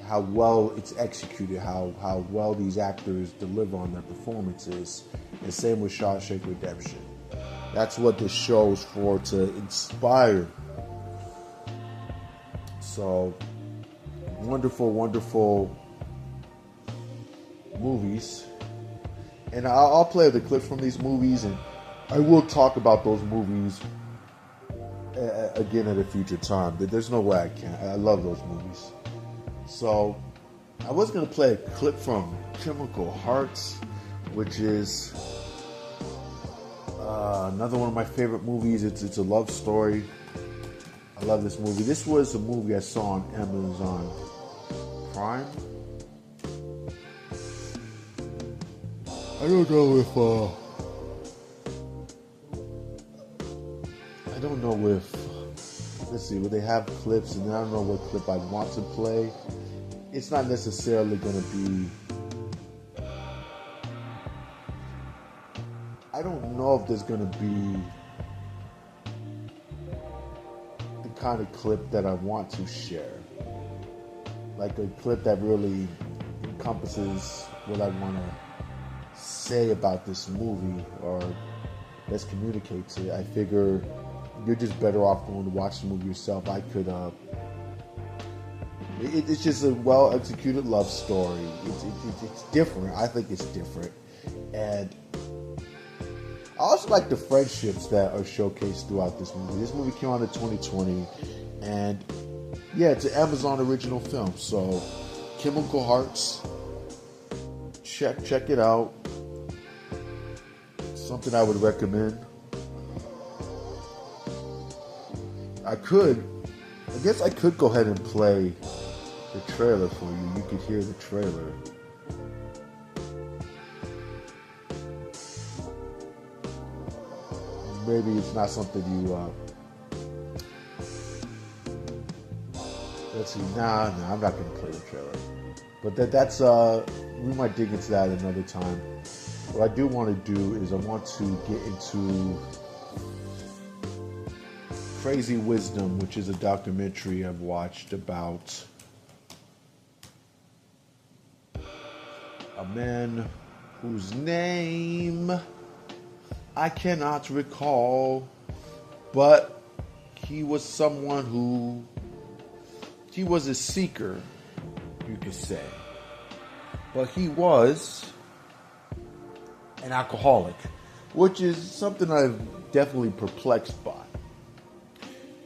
how well it's executed, how well these actors deliver on their performances. And same with Shawshank Redemption. That's what this show is for, to inspire. So, wonderful, wonderful movies. And I'll play the clips from these movies, and I will talk about those movies again at a future time. There's no way I can't. I love those movies. So, I was going to play a clip from Chemical Hearts, which is another one of my favorite movies. It's a love story. I love this movie. This was a movie I saw on Amazon Prime. I don't know if let's see, will they have clips, and I don't know what clip I want to play. It's not necessarily going to be, I don't know if there's going to be the kind of clip that I want to share. Like a clip that really encompasses what I want to say about this movie, or let's communicate to. I figure you're just better off going to watch the movie yourself. I could, it's just a well-executed love story. It's different. I think it's different. And I also like the friendships that are showcased throughout this movie. This movie came out in 2020, and yeah, it's an Amazon original film. So, Chemical Hearts, check it out. Something I would recommend. I guess I could go ahead and play the trailer for you. You could hear the trailer. Maybe it's not something you, let's see, nah, I'm not going to play the trailer. But that's, we might dig into that another time. What I do want to do is I want to get into Crazy Wisdom, which is a documentary I've watched about a man whose name I cannot recall, but he was someone he was a seeker, you could say. But he was an alcoholic, which is something I've definitely perplexed by.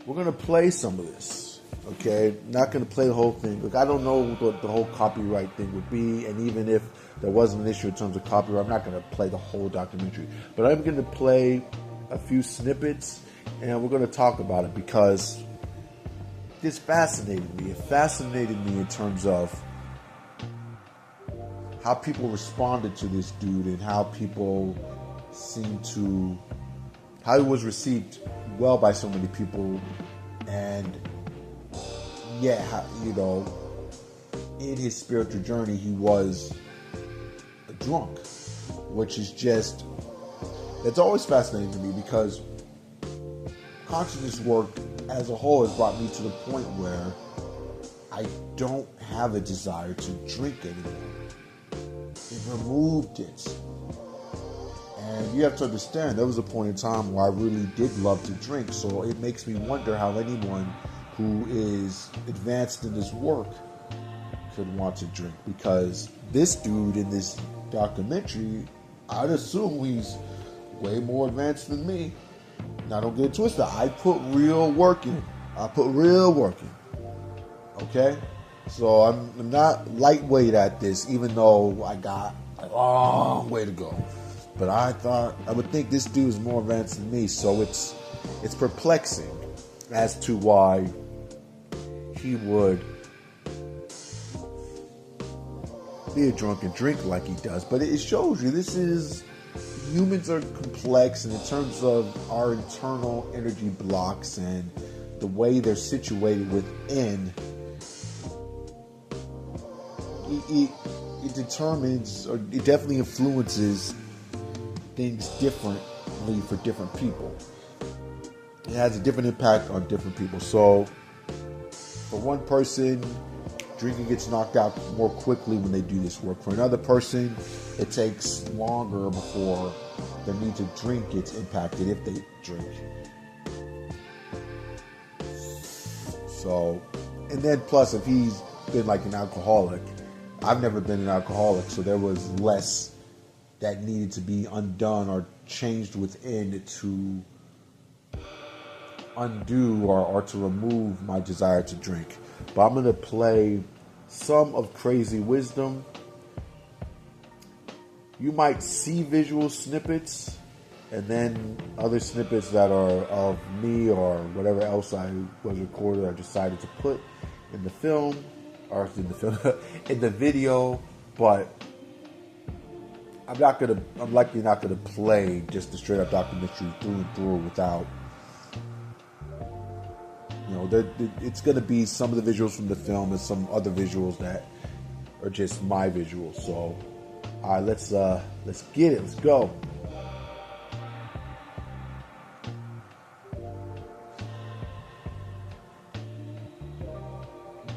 We're going to play some of this, okay? Not going to play the whole thing. Look, I don't know what the whole copyright thing would be, and even if there wasn't an issue in terms of copyright, I'm not going to play the whole documentary. But I'm going to play a few snippets, and we're going to talk about it, because this fascinated me. It fascinated me in terms of how people responded to this dude, and how people how he was received well by so many people, and yeah, in his spiritual journey, he was a drunk, which is just, it's always fascinating to me because consciousness work as a whole has brought me to the point where I don't have a desire to drink anymore. It removed it. And you have to understand, there was a point in time where I really did love to drink, so it makes me wonder how anyone who is advanced in this work could want to drink. Because this dude in this documentary, I'd assume he's way more advanced than me. Now don't get it twisted, I put real work in. Okay? So I'm not lightweight at this, even though I got a long way to go. But I would think this dude is more advanced than me, so it's perplexing as to why he would be a drunk and drink like he does. But it shows you humans are complex, and in terms of our internal energy blocks and the way they're situated within, it determines, or it definitely influences things differently for different people. It has a different impact on different people. So for one person, drinking gets knocked out more quickly when they do this work. For another person, it takes longer before the need to drink gets impacted if they drink. So, and then plus if he's been like an alcoholic, I've never been an alcoholic, so there was less that needed to be undone or changed within to undo or to remove my desire to drink. But I'm going to play some of Crazy Wisdom. You might see visual snippets and then other snippets that are of me or whatever else I was recorded or decided to put in the film, or in the video, but I'm likely not gonna play just a straight up documentary through and through without, it's gonna be some of the visuals from the film and some other visuals that are just my visuals. So, all right, let's get it. Let's go.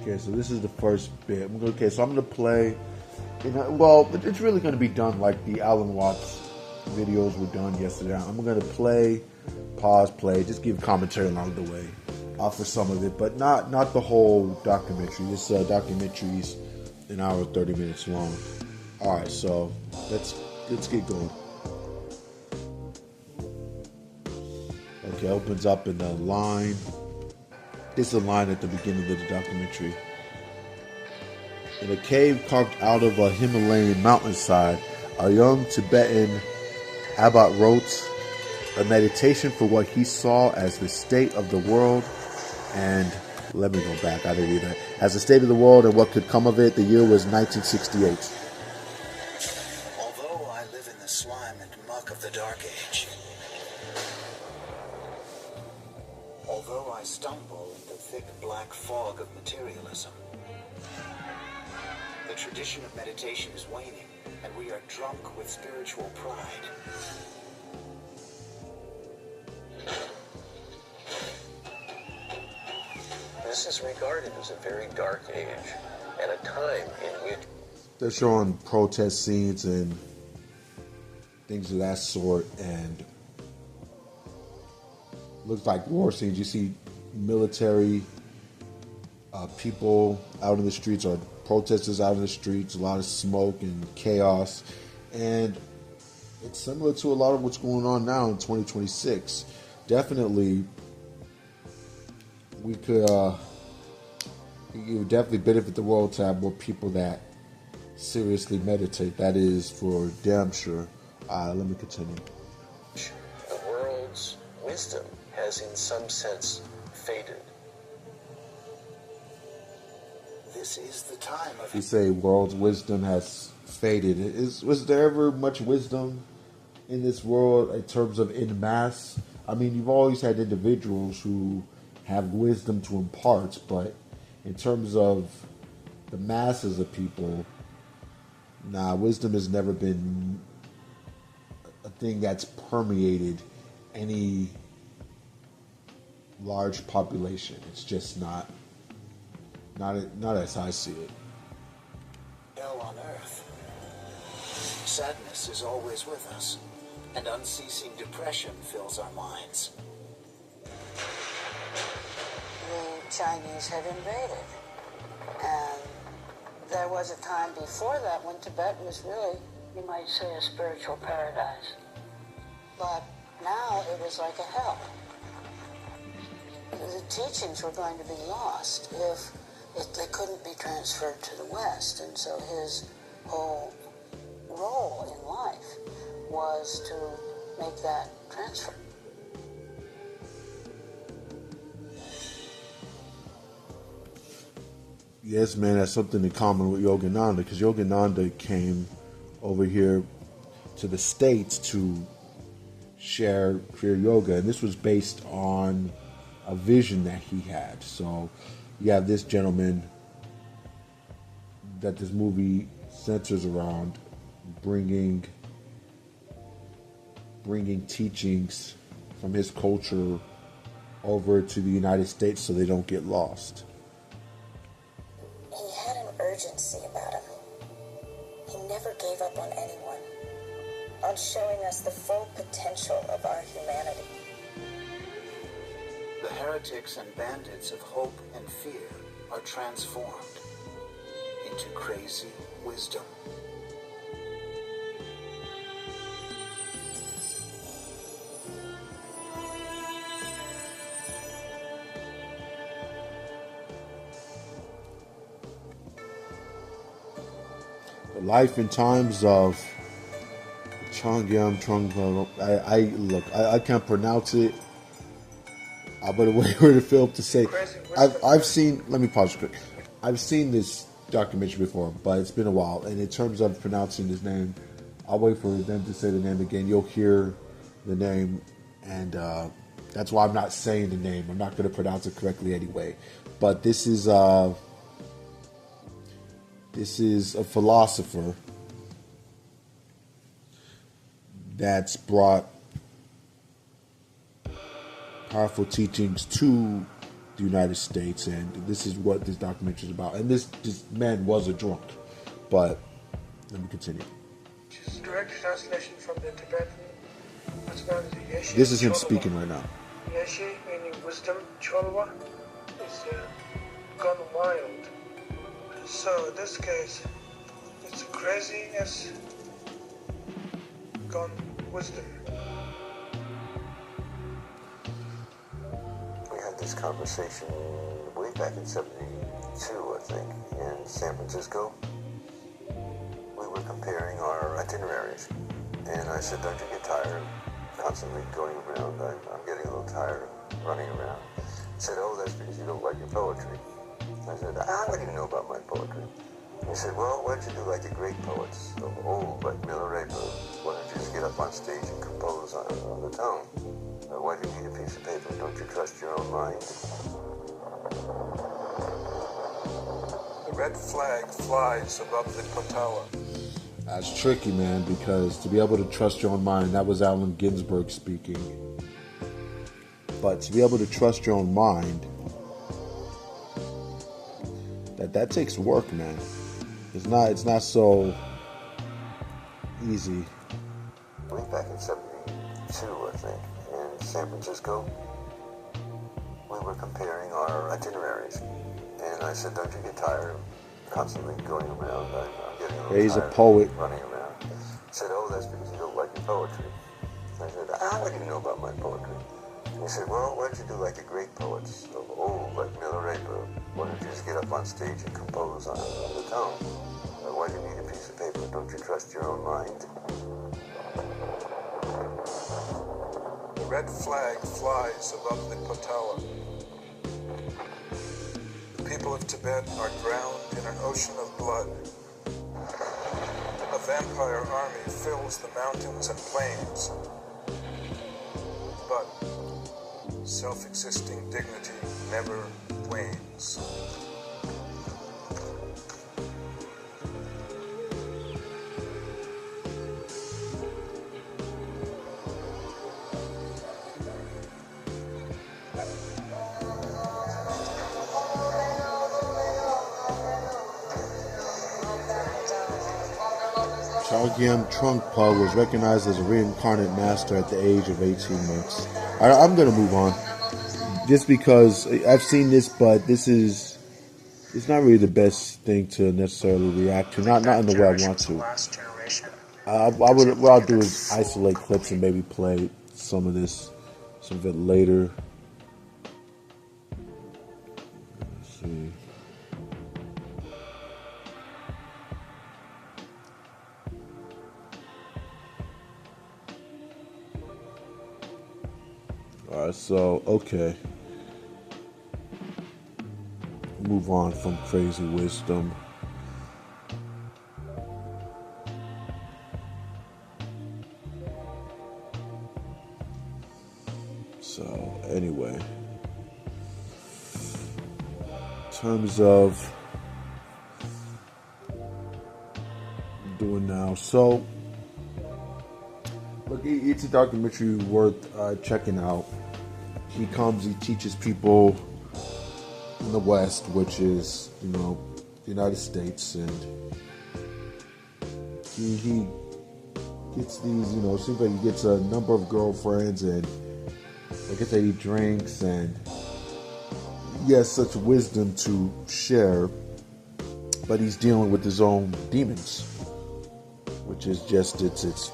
Okay, so this is the first bit. So I'm gonna play. Well, it's really going to be done like the Alan Watts videos were done yesterday. I'm going to play, pause, play, just give commentary along the way for some of it, but not the whole documentary. This documentary's an hour and 30 minutes long. All right, so let's get going. Okay, opens up in the line. This is a line at the beginning of the documentary. In a cave carved out of a Himalayan mountainside, a young Tibetan abbot wrote a meditation for what he saw as the state of the world. And let me go back, I didn't read that. As the state of the world and what could come of it, the year was 1968. Although I live in the slime and muck of the Dark Age, although I stumble in the thick black fog of materialism, the tradition of meditation is waning, and we are drunk with spiritual pride. This is regarded as a very dark age, and a time in which they're showing protest scenes and things of that sort, and looks like war scenes. You see military people out in the streets, or protesters out in the streets, a lot of smoke and chaos, and it's similar to a lot of what's going on now in 2026. Definitely, it would definitely benefit the world to have more people that seriously meditate. That is for damn sure. Let me continue. the world's wisdom has in some sense faded. This is the time of... You say world's wisdom has faded. Was there ever much wisdom in this world in terms of en masse? I mean, you've always had individuals who have wisdom to impart, but in terms of the masses of people, nah, wisdom has never been a thing that's permeated any large population. It's just not as I see it. Hell on earth. Sadness is always with us, and unceasing depression fills our minds. The Chinese had invaded, and there was a time before that when Tibet was really, you might say, a spiritual paradise. But now it was like a hell. The teachings were going to be lost if they couldn't be transferred to the West. And so his whole role in life was to make that transfer. Yes, man, that's something in common with Yogananda, because Yogananda came over here to the States to share Kriya Yoga, and this was based on a vision that he had. So you have this gentleman that this movie centers around, bringing teachings from his culture over to the United States so they don't get lost. He had an urgency about him. He never gave up on anyone, on showing us the full potential of our humanity. The heretics and bandits of hope and fear are transformed into crazy wisdom. The life and times of Chongyam Trungpa. I can't pronounce it. I better wait for the film to say. I've seen. Let me pause quick. I've seen this documentary before, but it's been a while. And in terms of pronouncing his name, I'll wait for them to say the name again. You'll hear the name, and that's why I'm not saying the name. I'm not going to pronounce it correctly anyway. But this is a philosopher that's brought powerful teachings to the United States, and this is what this documentary is about. And this man was a drunk, but let me continue. Which is a direct translation from the Tibetan, what's known as the Yeshe. This is him Cholwa. speaking right now. Yeshe, meaning wisdom, Cholwa, is gone wild. So in this case, it's crazy as gone wisdom. We had this conversation way back in 72, I think, in San Francisco. We were comparing our itineraries. And I said, don't you get tired of constantly going around? I'm getting a little tired of running around. He said, oh, that's because you don't like your poetry. I said, what do you know about my poetry? He said, well, why don't you do like the great poets of old, like Miller Raper? Why don't you just get up on stage and compose on the tone? Why do you need a piece of paper? Don't you trust your own mind? The red flag flies above the Potala. That's tricky, man, because to be able to trust your own mind, that was Allen Ginsberg speaking. But to be able to trust your own mind, that takes work, man. It's not so easy. Way back in 72, I think, in San Francisco, we were comparing our itineraries. And I said, don't you get tired of constantly going around? I'm getting a little He's a tired poet. of running around. He said, oh, that's because you don't like your poetry. I said, what do you know about my poetry? He said, well, why don't you do like the great poets of old, like Miller Raper? Why don't you just get up on stage and compose on the tone? Why do you need a piece of paper? Don't you trust your own mind? The red flag flies above the Potala. The people of Tibet are drowned in an ocean of blood. A vampire army fills the mountains and plains. But self-existing dignity never wanes. Kaguya Trungpa was recognized as a reincarnate master at the age of 18 months. I'm going to move on. Just because I've seen this, but it's not really the best thing to necessarily react to. Not in the way I want to. What I'll do is isolate clips and maybe play some of it later. Let's see. Alright, so, okay. Move on from crazy wisdom. So, anyway. In terms of doing now. So, look, it's a documentary worth checking out. He teaches people in the West, which is, the United States, and he gets these, it seems like he gets a number of girlfriends, and I guess they eat drinks, and he has such wisdom to share, but he's dealing with his own demons, which is just, it's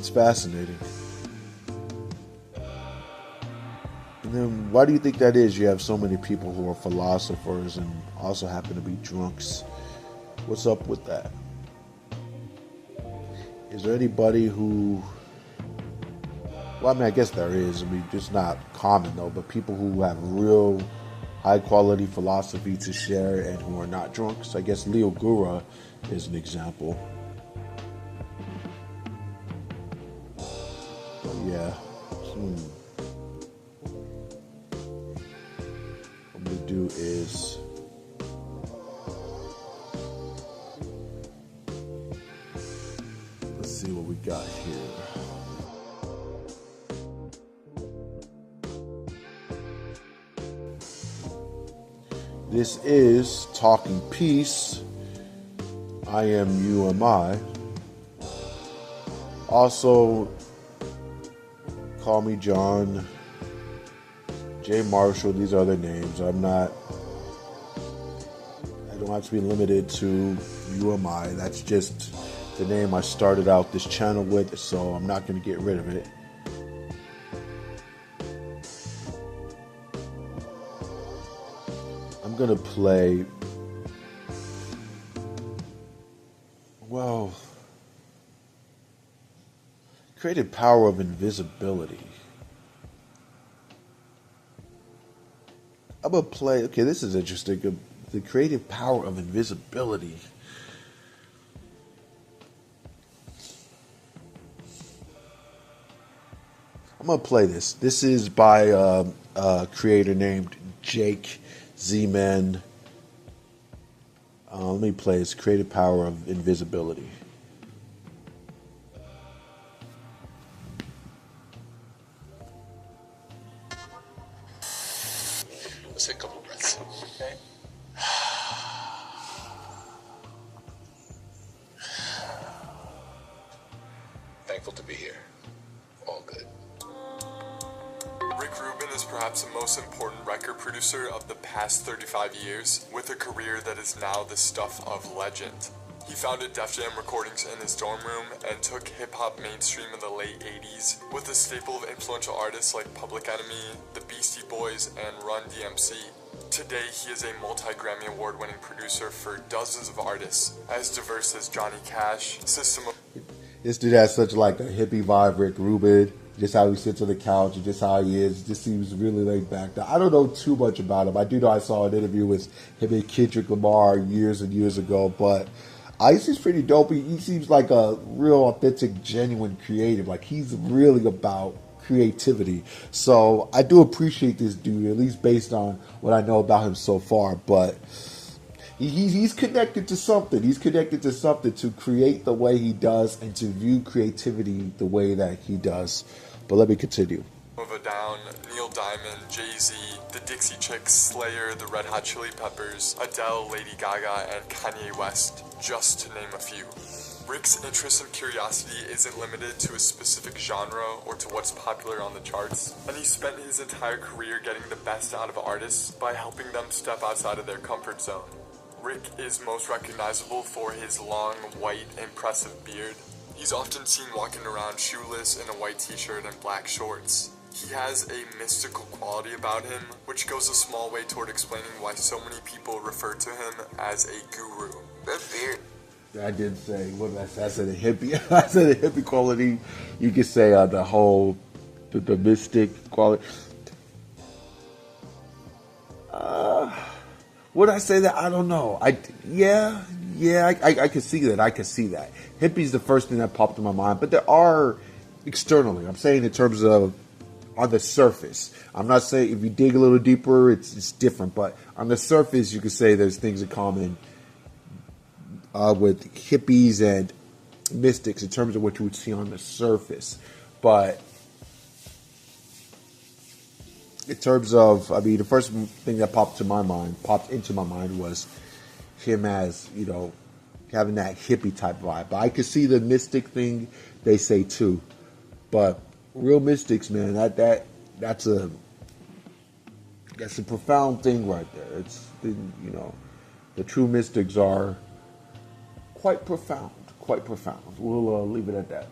fascinating. And then why do you think that is? You have so many people who are philosophers and also happen to be drunks. What's up with that? Is there anybody who... Well, I guess there is. Just not common though, but people who have real high quality philosophy to share and who are not drunks. I guess Leo Gura is an example. But yeah. Do is let's see what we got here. This is Talking Peace. I am you am I. Also, Call Me John, Jay Marshall, these are their names. I don't have to be limited to UMI. That's just the name I started out this channel with, so I'm not going to get rid of it. I'm going to play, Creative Power of Invisibility. I'm going to play, okay, this is interesting. The creative power of invisibility. I'm going to play this. This is by a creator named Jake Z-Man. Let me play his Creative Power of Invisibility. Let's take a couple breaths. Okay. Thankful to be here. All good. Rick Rubin is perhaps the most important record producer of the past 35 years, with a career that is now the stuff of legend. He founded Def Jam Recordings in his dorm room and took hip-hop mainstream in the late 80s with a staple of influential artists like Public Enemy, the Beastie Boys, and Run DMC. Today, he is a multi-Grammy award-winning producer for dozens of artists, as diverse as Johnny Cash, System of... This dude has such like a hippie vibe, Rick Rubin. Just how he sits on the couch and just how he is. Just seems really laid back. Now, I don't know too much about him. I do know I saw an interview with him and Kendrick Lamar years and years ago, but he seems pretty dope. He seems like a real authentic, genuine creative. Like he's really about creativity. So I do appreciate this dude, at least based on what I know about him so far. But he's connected to something. He's connected to something to create the way he does and to view creativity the way that he does. But let me continue. of a Down, Neil Diamond, Jay-Z, the Dixie Chicks, Slayer, the Red Hot Chili Peppers, Adele, Lady Gaga, and Kanye West, just to name a few. Rick's interest and curiosity isn't limited to a specific genre or to what's popular on the charts, and he spent his entire career getting the best out of artists by helping them step outside of their comfort zone. Rick is most recognizable for his long, white, impressive beard. He's often seen walking around shoeless in a white t-shirt and black shorts. He has a mystical quality about him, which goes a small way toward explaining why so many people refer to him as a guru. That beard. I did say, what did I say? I said a hippie. I said a hippie quality. You could say the mystic quality. Would I say that? I don't know. I could see that. I could see that. Hippie's the first thing that popped in my mind, but there are externally. I'm saying in terms of on the surface. I'm not saying if you dig a little deeper, it's different, but on the surface, you could say there's things in common with hippies and mystics in terms of what you would see on the surface. But in terms of, I mean, the first thing that popped into my mind was him as, you know, having that hippie type vibe. But I could see the mystic thing they say too. But real mystics, man, that's a profound thing right there. It's, you know, the true mystics are quite profound. We'll leave it at that.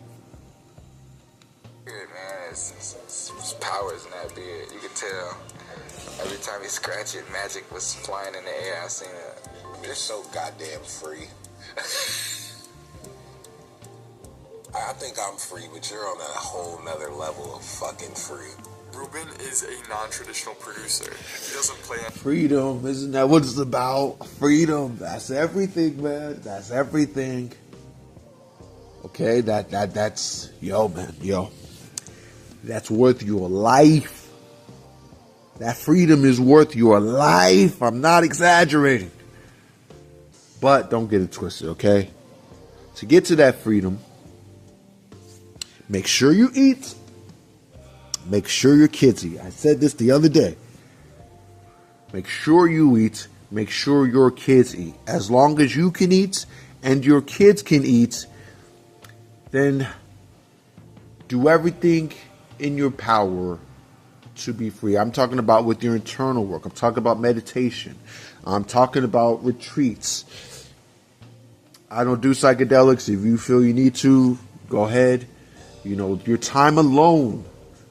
Good, man. It's powers in that beard. You can tell. Every time you scratch it, magic was flying in the air. I seen it. It's so goddamn free. I think I'm free, but you're on a whole nother level of fucking free. Ruben is a non-traditional producer. He doesn't play on freedom. Isn't that what it's about? Freedom. That's everything, man. That's everything. Okay, that's yo, man, yo. That's worth your life. That freedom is worth your life. I'm not exaggerating. But don't get it twisted, okay? To get to that freedom, make sure you eat. Make sure your kids eat. I said this the other day. Make sure you eat. Make sure your kids eat. As long as you can eat and your kids can eat, then do everything in your power to be free. I'm talking about with your internal work. I'm talking about meditation. I'm talking about retreats. I don't do psychedelics. If you feel you need to, go ahead. You know, your time alone,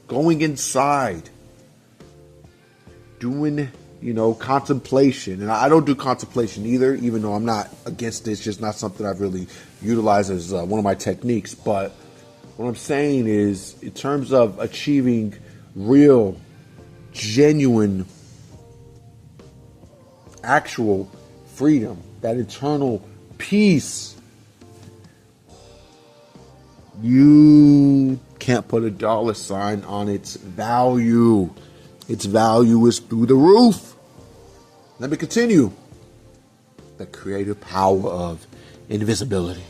going inside, doing, you know, contemplation. And I don't do contemplation either, even though I'm not against it. It's just not something I've really utilized as one of my techniques. But what I'm saying is, in terms of achieving real, genuine, actual freedom, that eternal peace, you can't put a dollar sign on its value. Its value is through the roof. Let me continue. The creative power of invisibility.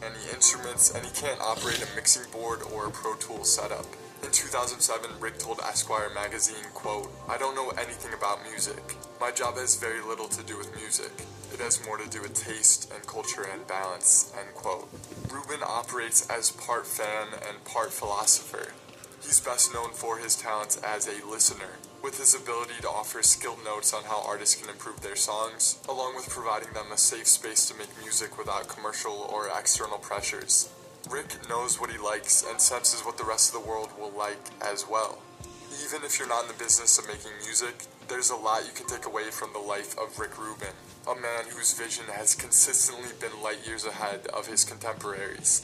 Any instruments, and he can't operate a mixing board or a Pro Tools setup. In 2007, Rick told Esquire magazine, quote, "I don't know anything about music. My job has very little to do with music. It has more to do with taste and culture and balance," end quote. Ruben operates as part fan and part philosopher. He's best known for his talents as a listener, with his ability to offer skilled notes on how artists can improve their songs, along with providing them a safe space to make music without commercial or external pressures. Rick knows what he likes and senses what the rest of the world will like as well. Even if you're not in the business of making music, there's a lot you can take away from the life of Rick Rubin, a man whose vision has consistently been light years ahead of his contemporaries.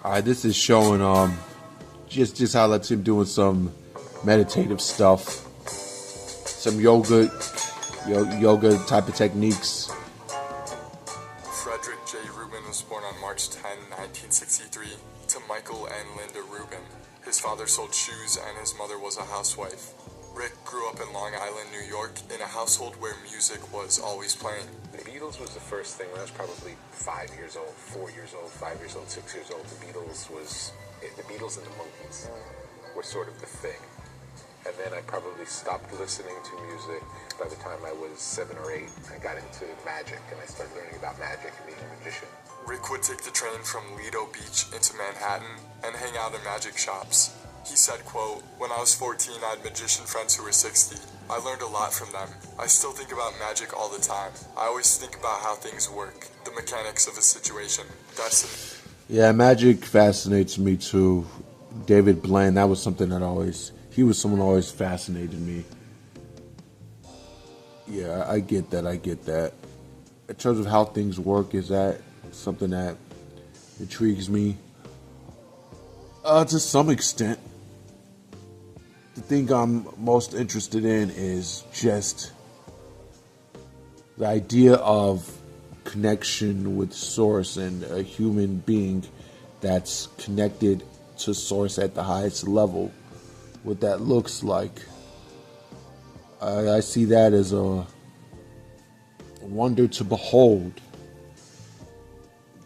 All right, this is showing just highlights him doing some meditative stuff, some yoga type of techniques. Frederick J. Rubin was born on March 10, 1963, to Michael and Linda Rubin. His father sold shoes and his mother was a housewife. Rick grew up in Long Island, New York, in a household where music was always playing. The Beatles was the first thing when I was probably 5 years old, 4 years old, 5 years old, 6 years old. The Beatles and the Monkees were sort of the thing. And then I probably stopped listening to music by the time I was 7 or 8. I got into magic and I started learning about magic and being a magician. Rick would take the train from Lido Beach into Manhattan and hang out in magic shops. He said, quote, "When I was 14, I had magician friends who were 60. I learned a lot from them. I still think about magic all the time. I always think about how things work, the mechanics of a situation. Yeah, magic fascinates me too. David Blaine, that was something that he was someone who always fascinated me. Yeah, I get that. In terms of how things work, is that something that intrigues me? To some extent. The thing I'm most interested in is just the idea of connection with Source and a human being that's connected to Source at the highest level. What that looks like. I see that as a wonder to behold.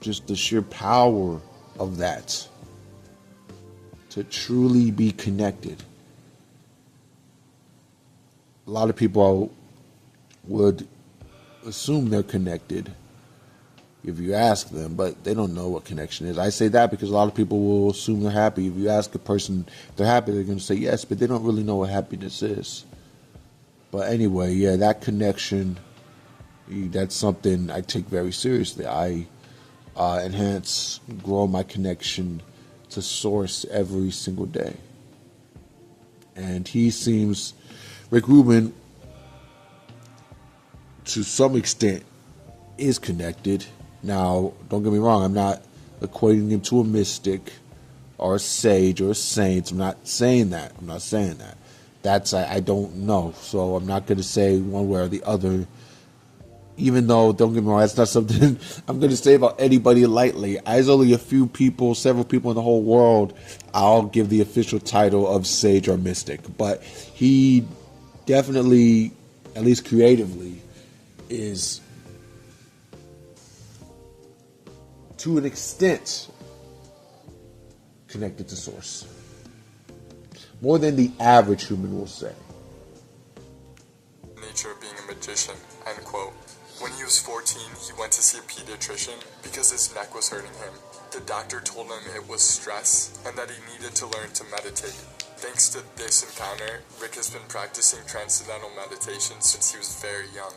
Just the sheer power of that. To truly be connected. A lot of people would assume they're connected if you ask them, but they don't know what connection is. I say that because a lot of people will assume they're happy. If you ask a person if they're happy, they're going to say yes, but they don't really know what happiness is. But anyway, yeah, that connection, that's something I take very seriously. I enhance, grow my connection to Source every single day. And Rick Rubin, to some extent, is connected. Now, don't get me wrong, I'm not equating him to a mystic or a sage or a saint. I'm not saying that. I don't know. So I'm not going to say one way or the other. Even though, don't get me wrong, that's not something I'm going to say about anybody lightly. There's only several people in the whole world I'll give the official title of sage or mystic. But he definitely, at least creatively, is to an extent connected to Source. More than the average human will say. Nature of being a magician, end quote. When he was 14, he went to see a pediatrician because his neck was hurting him. The doctor told him it was stress and that he needed to learn to meditate. Thanks to this encounter, Rick has been practicing transcendental meditation since he was very young.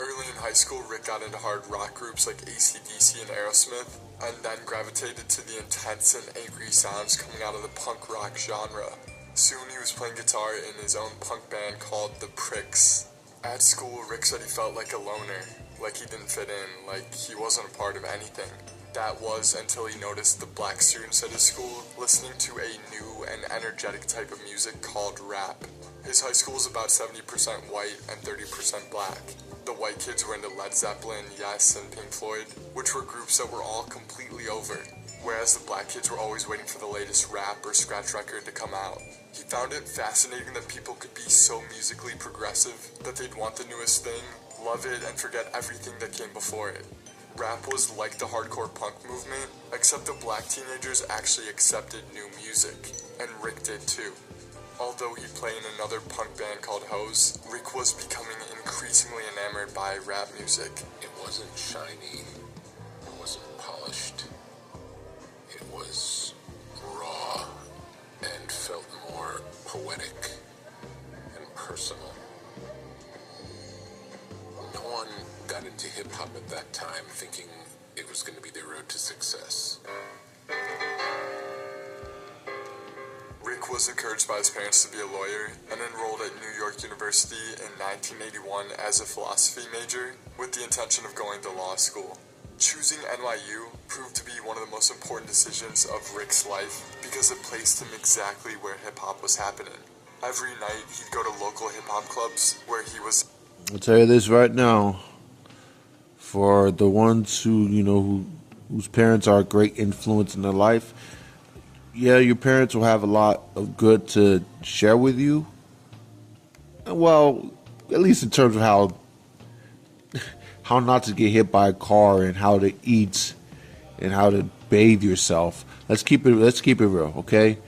Early in high school, Rick got into hard rock groups like AC/DC and Aerosmith, and then gravitated to the intense and angry sounds coming out of the punk rock genre. Soon he was playing guitar in his own punk band called The Pricks. At school, Rick said he felt like a loner, like he didn't fit in, like he wasn't a part of anything. That was until he noticed the black students at his school listening to a new and energetic type of music called rap. His high school was about 70% white and 30% black. The white kids were into Led Zeppelin, Yes, and Pink Floyd, which were groups that were all completely over, whereas the black kids were always waiting for the latest rap or scratch record to come out. He found it fascinating that people could be so musically progressive that they'd want the newest thing, love it, and forget everything that came before it. Rap was like the hardcore punk movement, except the black teenagers actually accepted new music, and Rick did too. Although he'd play in another punk band called Hose, Rick was becoming increasingly enamored by rap music. It wasn't shiny, it wasn't polished, it was raw and felt more poetic and personal. No one got into hip-hop at that time thinking it was going to be their road to success. Rick was encouraged by his parents to be a lawyer and enrolled at New York University in 1981 as a philosophy major with the intention of going to law school. Choosing NYU proved to be one of the most important decisions of Rick's life because it placed him exactly where hip-hop was happening. Every night he'd go to local hip-hop clubs where he was... I'll tell you this right now. For the ones whose parents are a great influence in their life, yeah, your parents will have a lot of good to share with you. Well, at least in terms of how not to get hit by a car and how to eat and how to bathe yourself. Let's keep it real, okay?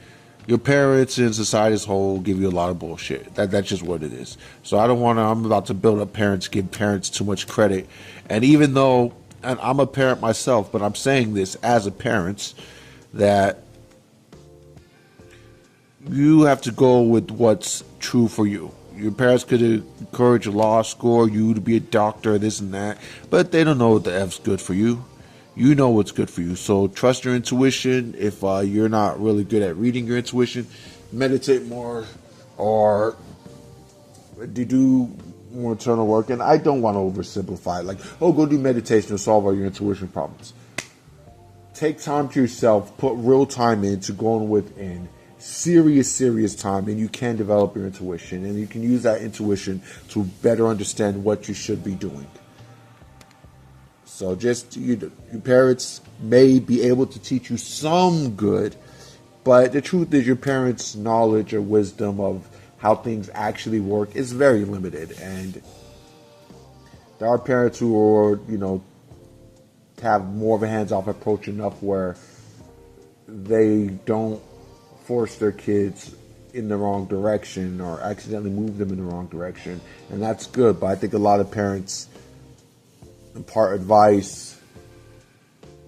Your parents and society as a whole give you a lot of bullshit. That's just what it is. So I'm about to build up parents, give parents too much credit. And even though, and I'm a parent myself, but I'm saying this as a parent, that you have to go with what's true for you. Your parents could encourage a law school, you to be a doctor, this and that, but they don't know what the F's good for you. You know what's good for you. So trust your intuition. If you're not really good at reading your intuition, meditate more or do more internal work. And I don't want to oversimplify it. Like, go do meditation to solve all your intuition problems. Take time to yourself. Put real time into going within. Serious time. And you can develop your intuition. And you can use that intuition to better understand what you should be doing. So your parents may be able to teach you some good, but the truth is your parents' knowledge or wisdom of how things actually work is very limited. And there are parents who are, have more of a hands-off approach enough where they don't force their kids in the wrong direction or accidentally move them in the wrong direction. And that's good, but I think a lot of parents impart advice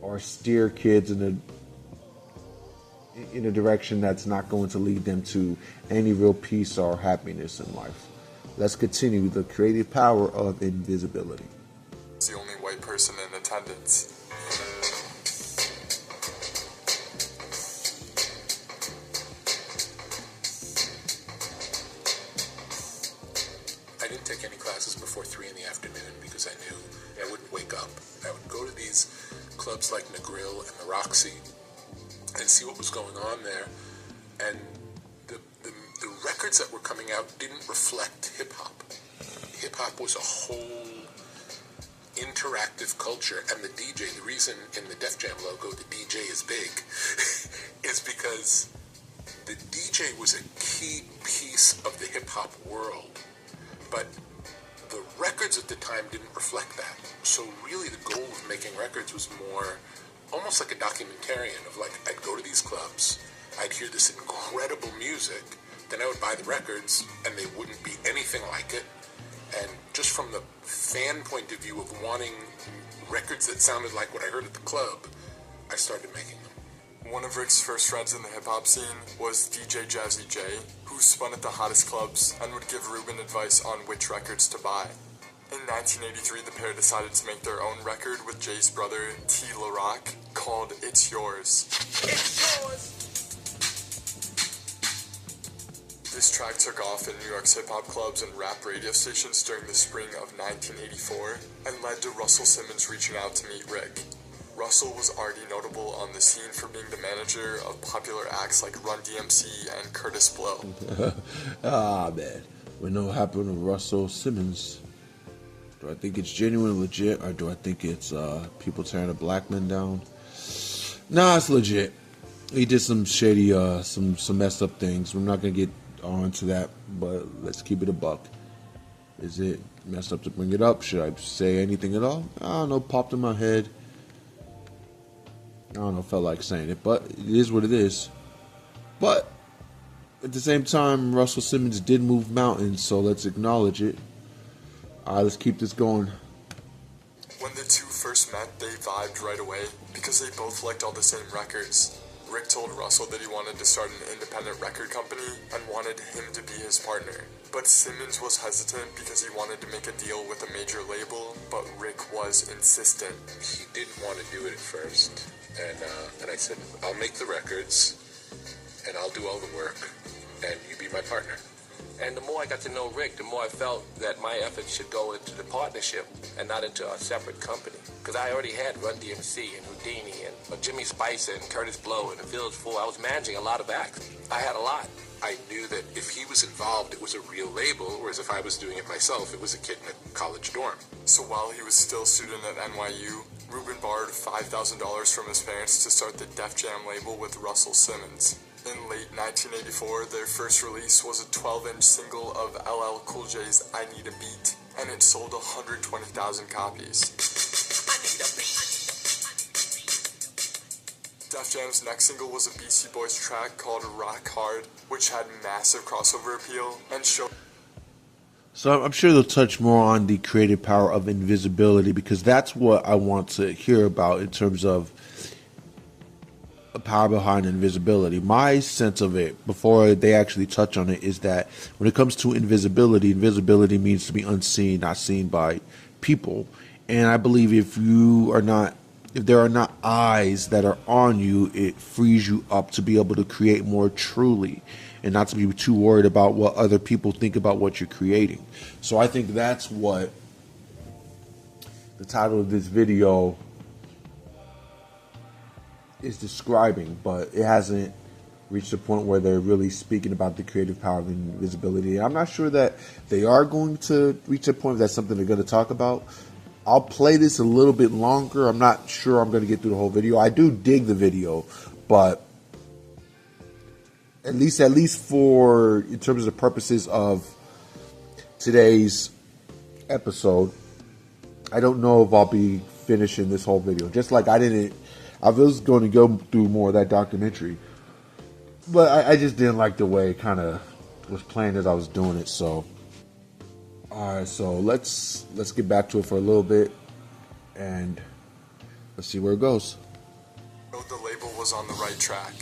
or steer kids in a direction that's not going to lead them to any real peace or happiness in life. Let's continue the creative power of invisibility. He's the only white person in attendance. I didn't take any classes before 3 in the afternoon because I knew I wouldn't wake up. I would go to these clubs like Negril and the Roxy and see what was going on there. And the records that were coming out didn't reflect hip-hop. Hip-hop was a whole interactive culture. And the DJ, the reason in the Def Jam logo the DJ is big is because the DJ was a key piece of the hip-hop world. But the records at the time didn't reflect that. So really the goal of making records was more almost like a documentarian of like, I'd go to these clubs, I'd hear this incredible music, then I would buy the records and they wouldn't be anything like it. And just from the fan point of view of wanting records that sounded like what I heard at the club, I started making them. One of Rick's first friends in the hip-hop scene was DJ Jazzy J, who spun at the hottest clubs and would give Ruben advice on which records to buy. In 1983, the pair decided to make their own record with Jay's brother, T. LaRock, called It's Yours. It's yours! This track took off in New York's hip-hop clubs and rap radio stations during the spring of 1984 and led to Russell Simmons reaching out to meet Rick. Russell was already notable on the scene for being the manager of popular acts like Run DMC and Curtis Blow. Man. We know what happened to Russell Simmons. Do I think it's genuine, legit, or do I think it's people tearing a black man down? Nah, it's legit. He did some shady, some messed up things. We're not going to get on to that, but let's keep it a buck. Is it messed up to bring it up? Should I say anything at all? I don't know, popped in my head. I don't know, felt like saying it, but it is what it is. But at the same time, Russell Simmons did move mountains, so let's acknowledge it. Alright, let's keep this going. When the two first met, they vibed right away because they both liked all the same records. Rick told Russell that he wanted to start an independent record company and wanted him to be his partner. But Simmons was hesitant because he wanted to make a deal with a major label, but Rick was insistent. He didn't want to do it at first. And I said, I'll make the records, and I'll do all the work, and you be my partner. And the more I got to know Rick, the more I felt that my efforts should go into the partnership and not into a separate company. Because I already had Run DMC and Houdini and Jimmy Spicer and Curtis Blow and the Village Four. I was managing a lot of acts. I had a lot. I knew that if he was involved, it was a real label, whereas if I was doing it myself, it was a kid in a college dorm. So while he was still a student at NYU, Rubin borrowed $5,000 from his parents to start the Def Jam label with Russell Simmons. In late 1984, their first release was a 12-inch single of LL Cool J's I Need a Beat, and it sold 120,000 copies. Def Jam's next single was a Beastie Boys track called Rock Hard, which had massive crossover appeal and showed... So I'm sure they'll touch more on the creative power of invisibility, because that's what I want to hear about in terms of a power behind invisibility. My sense of it, before they actually touch on it, is that when it comes to invisibility, invisibility means to be unseen, not seen by people. And I believe if there are not eyes that are on you, it frees you up to be able to create more truly and not to be too worried about what other people think about what you're creating. So I think that's what the title of this video is describing, but it hasn't reached a point where they're really speaking about the creative power of invisibility. And I'm not sure that they are going to reach a point if that's something they're going to talk about. I'll play this a little bit longer. I'm not sure I'm going to get through the whole video. I do dig the video, but at least for in terms of the purposes of today's episode, I don't know if I'll be finishing this whole video. Just like I was going to go through more of that documentary, but I just didn't like the way it kind of was playing as I was doing it. So, all right, so let's get back to it for a little bit, and let's see where it goes. The label was on the right track.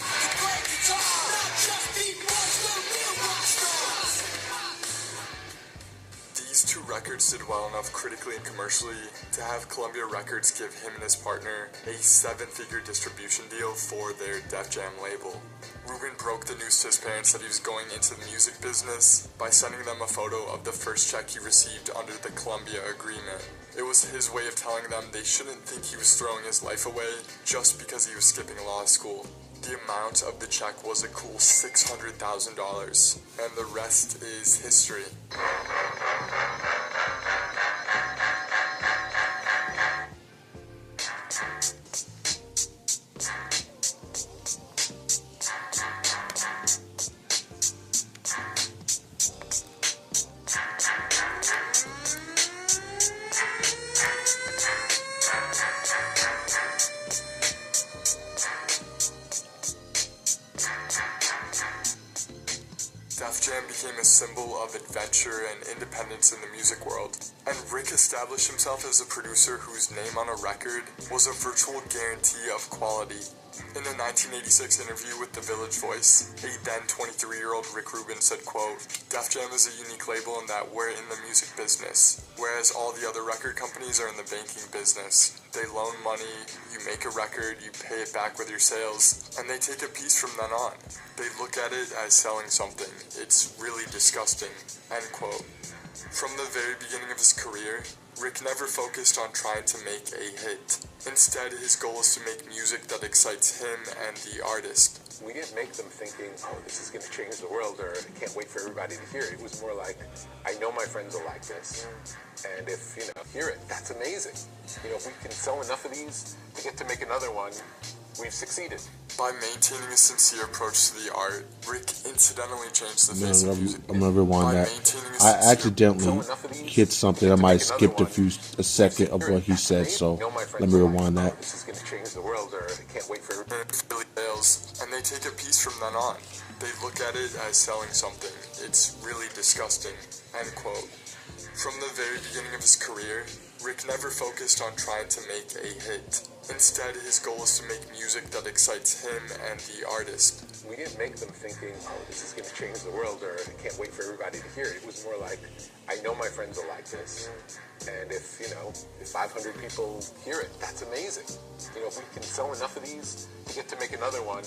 These two records did well enough critically and commercially to have Columbia Records give him and his partner a 7-figure distribution deal for their Def Jam label. Rubin broke the news to his parents that he was going into the music business by sending them a photo of the first check he received under the Columbia agreement. It was his way of telling them they shouldn't think he was throwing his life away just because he was skipping law school. The amount of the check was a cool $600,000, and the rest is history. Def Jam became a symbol of adventure and independence in the music world, and Rick established himself as a producer whose name on a record was a virtual guarantee of quality. In a 1986 interview with The Village Voice, a then 23-year-old Rick Rubin said, quote, "Def Jam is a unique label in that we're in the music business, whereas all the other record companies are in the banking business. They loan money, you make a record, you pay it back with your sales, and they take a piece from then on. They look at it as selling something. It's really disgusting," end quote. From the very beginning of his career, Rick never focused on trying to make a hit. Instead, his goal is to make music that excites him and the artist. We didn't make them thinking, oh, this is going to change the world, or I can't wait for everybody to hear it. It was more like, I know my friends will like this, and if, hear it, that's amazing. If we can sell enough of these to get to make another one, we've succeeded. By maintaining a sincere approach to the art, Rick incidentally changed the face of music. I'm gonna rewind that. I accidentally hit something. I might have skipped a second of what he said, so let me rewind that. This is going to change the world, or I can't wait for Billy sales, and they take a piece from then on. They look at it as selling something. It's really disgusting, end quote. From the very beginning of his career, Rick never focused on trying to make a hit. Instead, his goal is to make music that excites him and the artist. We didn't make them thinking, oh, this is going to change the world, or I can't wait for everybody to hear it. It was more like, I know my friends will like this, and if 500 people hear it, that's amazing. If we can sell enough of these to get to make another one,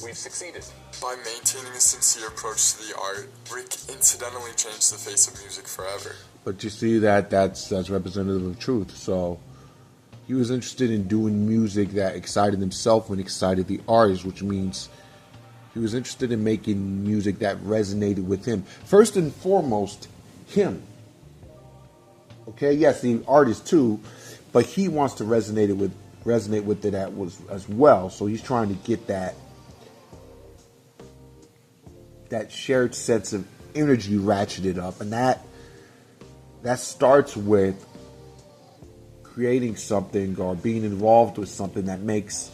we've succeeded. By maintaining a sincere approach to the art, Rick incidentally changed the face of music forever. But you see that's representative of truth. So he was interested in doing music that excited himself and excited the artist, which means he was interested in making music that resonated with him. First and foremost, him. Okay, yes, the artist too, but he wants to resonate with it as well. So he's trying to get that shared sense of energy ratcheted up, and that starts with creating something or being involved with something that makes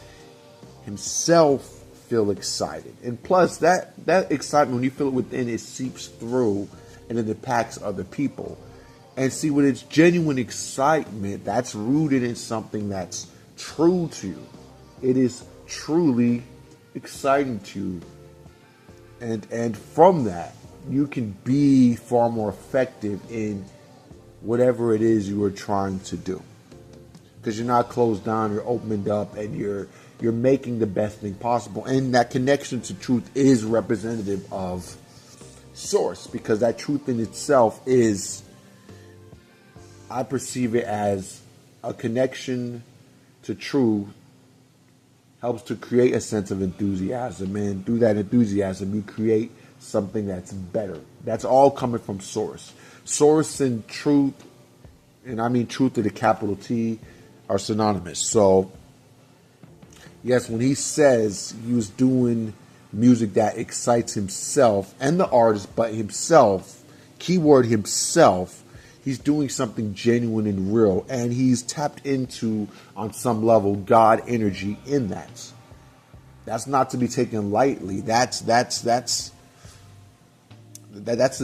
himself feel excited. And plus, that excitement, when you feel it within, it seeps through and it impacts other people. And see, when it's genuine excitement, that's rooted in something that's true to you. It is truly exciting to you. And from that, you can be far more effective in whatever it is you are trying to do. Because you're not closed down, you're opened up, and you're making the best thing possible. And that connection to truth is representative of source, because that truth in itself is, I perceive it as a connection to truth helps to create a sense of enthusiasm, and through that enthusiasm you create something that's better. That's all coming from source. Source and truth, and I mean truth with a capital T, are synonymous. So yes, when he says he was doing music that excites himself and the artist, but himself, keyword himself, he's doing something genuine and real, and he's tapped into, on some level, God energy in that. That's not to be taken lightly. That's the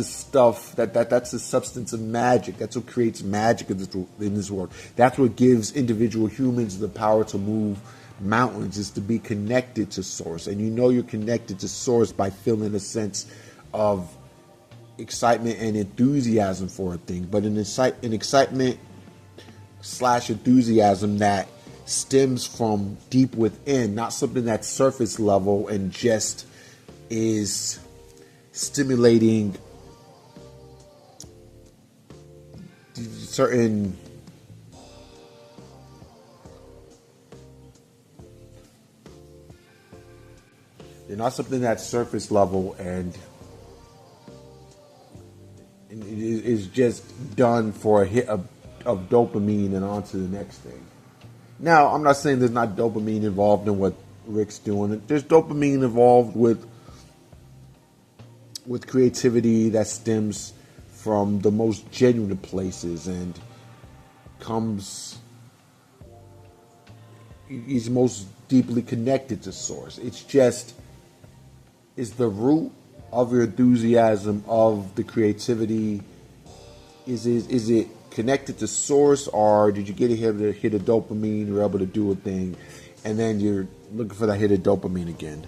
stuff that's the substance of magic. That's what creates magic in this world. That's what gives individual humans the power to move mountains, is to be connected to source. And you know you're connected to source by feeling a sense of excitement and enthusiasm for a thing, but an excitement / enthusiasm that stems from deep within, not something that's surface level and just is stimulating certain not something that's surface level and it is just done for a hit of dopamine and on to the next thing. Now, I'm not saying there's not dopamine involved in what Rick's doing. There's dopamine involved with creativity that stems from the most genuine places and he's most deeply connected to source. It's the root of your enthusiasm, of the creativity. Is it connected to source, or did you get a hit of dopamine, you're able to do a thing, and then you're looking for that hit of dopamine again?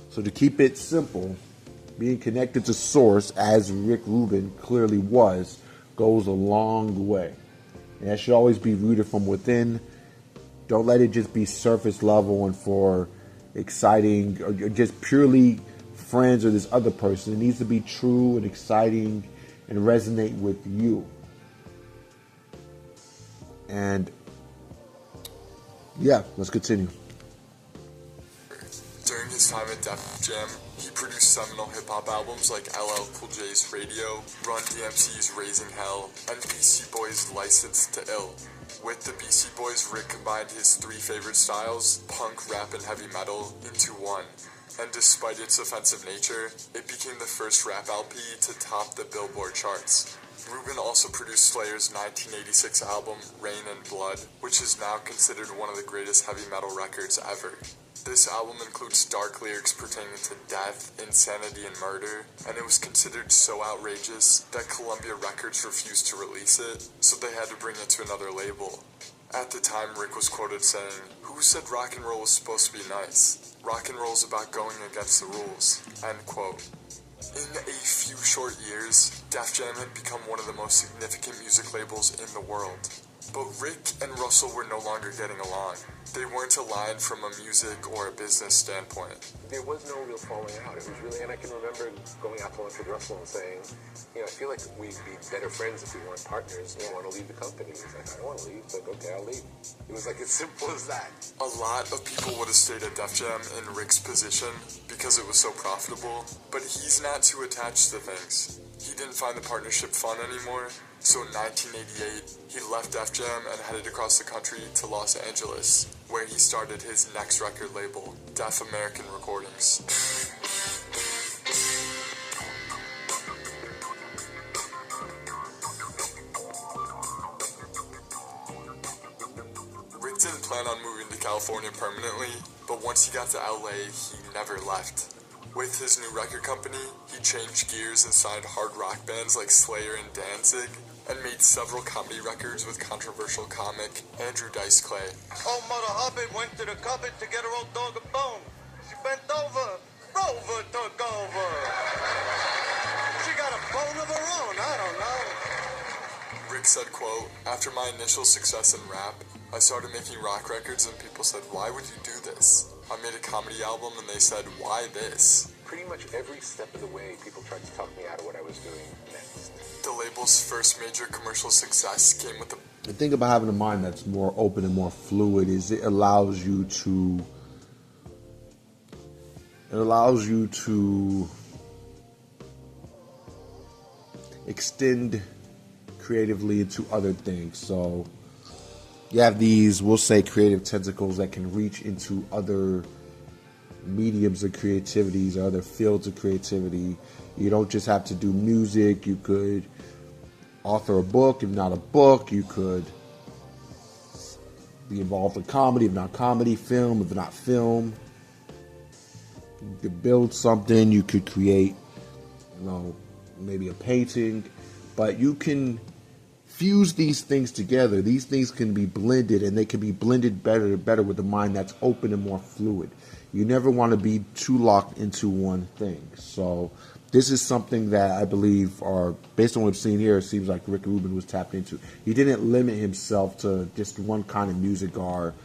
So to keep it simple, being connected to source, as Rick Rubin clearly was, goes a long way. And that should always be rooted from within. Don't let it just be surface level and for exciting or just purely friends or this other person. It needs to be true and exciting and resonate with you. And yeah, let's continue. During his time at Def Jam, he produced seminal hip-hop albums like LL Cool J's Radio, Run DMC's Raising Hell, and Beastie Boys' Licensed to Ill. With the Beastie Boys, Rick combined his three favorite styles, punk, rap, and heavy metal, into one. And despite its offensive nature, it became the first rap LP to top the Billboard charts. Rubin also produced Slayer's 1986 album, Rain and Blood, which is now considered one of the greatest heavy metal records ever. This album includes dark lyrics pertaining to death, insanity, and murder, and it was considered so outrageous that Columbia Records refused to release it, so they had to bring it to another label. At the time, Rick was quoted saying, "Who said rock and roll was supposed to be nice? Rock and roll is about going against the rules." End quote. In a few short years, Def Jam had become one of the most significant music labels in the world. But Rick and Russell were no longer getting along. They weren't aligned from a music or a business standpoint. There was no real falling out. It was really, and I can remember going out to lunch with Russell and saying, I feel like we'd be better friends if we weren't partners. Do you want to leave the company? He's like, I don't want to leave. It's like, okay, I'll leave. It was like as simple as that. A lot of people would have stayed at Def Jam in Rick's position because it was so profitable, but he's not too attached to things. He didn't find the partnership fun anymore, so in 1988, he left Def Jam and headed across the country to Los Angeles, where he started his next record label, Def American Recordings. Rick didn't plan on moving to California permanently, but once he got to LA, he never left. With his new record company, he changed gears and signed hard rock bands like Slayer and Danzig, and made several comedy records with controversial comic Andrew Dice Clay. Old Mother Hubbard went to the cupboard to get her old dog a bone. She bent over, Rover took over. She got a bone of her own, I don't know. Rick said, quote, "After my initial success in rap, I started making rock records and people said, why would you do this? I made a comedy album and they said, why this?" Pretty much every step of the way, people tried to talk me out of what I was doing next. The label's first major commercial success came with the thing about having a mind that's more open and more fluid is it allows you to extend creatively into other things. So you have these, we'll say, creative tentacles that can reach into other mediums of creativities or other fields of creativity. You don't just have to do music. You could author a book, if not a book. You could be involved in comedy, if not comedy, film, if not film. You could build something. You could create, maybe a painting. But you can fuse these things together. These things can be blended, and they can be blended better with a mind that's open and more fluid. You never want to be too locked into one thing. So this is something that I believe, or based on what we've seen here, it seems like Rick Rubin was tapped into. He didn't limit himself to just one kind of music or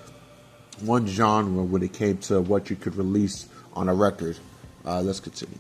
one genre when it came to what you could release on a record. Let's continue.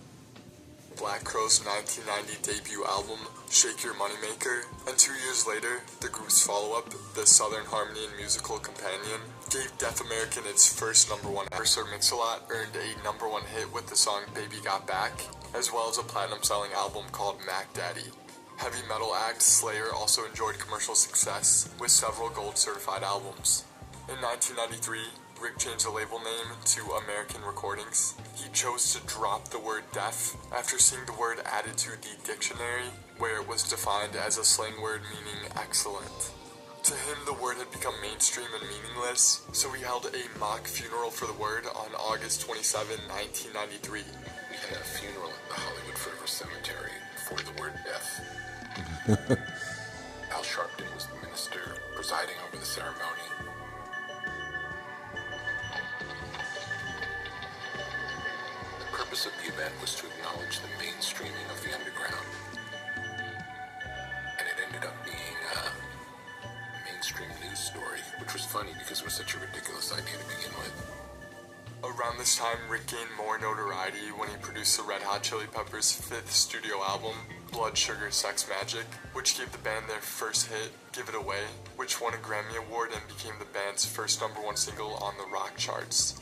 Black Crowes' 1990 debut album, Shake Your Moneymaker, and 2 years later, the group's follow-up, The Southern Harmony and Musical Companion, gave Def American its first #1 ever. Sir Mix-a-Lot earned a #1 hit with the song Baby Got Back, as well as a platinum-selling album called Mac Daddy. Heavy metal act Slayer also enjoyed commercial success with several gold-certified albums. In 1993, Rick changed the label name to American Recordings. He chose to drop the word deaf after seeing the word added to the dictionary, where it was defined as a slang word meaning excellent. To him, the word had become mainstream and meaningless, so he held a mock funeral for the word on August 27, 1993. We had a funeral at the Hollywood Forever Cemetery for the word deaf. Al Sharpton was the minister presiding over the ceremony. The purpose of the event was to acknowledge the mainstreaming of the underground. And it ended up being a mainstream news story, which was funny because it was such a ridiculous idea to begin with. Around this time, Rick gained more notoriety when he produced the Red Hot Chili Peppers' 5th studio album, Blood Sugar Sex Magic, which gave the band their first hit, Give It Away, which won a Grammy Award and became the band's first #1 single on the rock charts.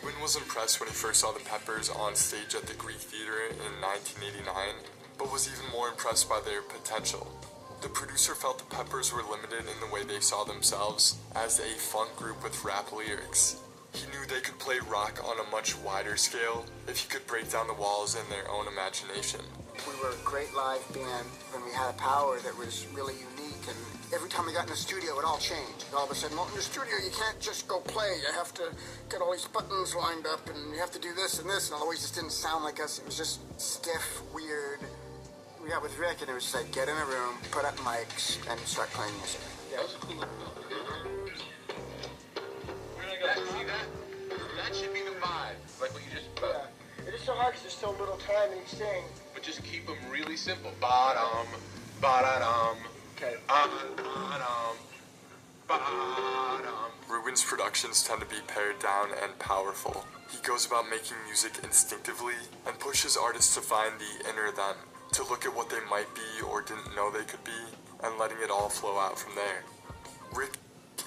Rubin was impressed when he first saw the Peppers on stage at the Greek Theater in 1989, but was even more impressed by their potential. The producer felt the Peppers were limited in the way they saw themselves as a funk group with rap lyrics. He knew they could play rock on a much wider scale if he could break down the walls in their own imagination. We were a great live band, and we had a power that was really unique, and every time we got in the studio, it all changed. All of a sudden, well, in the studio, you can't just go play. You have to get all these buttons lined up, and you have to do this and this, and it always just didn't sound like us. It was just stiff, weird. We got with Rick, and it was just like, get in a room, put up mics, and start playing music. Yeah. See that? That should be the vibe, like what you just. Yeah. It just so hard because there's so little time in each thing. But just keep them really simple. Ba-dum, ba-da-dum. Okay. Ba-dum, ba-dum. Rubin's productions tend to be pared down and powerful. He goes about making music instinctively and pushes artists to find the inner them, to look at what they might be or didn't know they could be, and letting it all flow out from there. Rick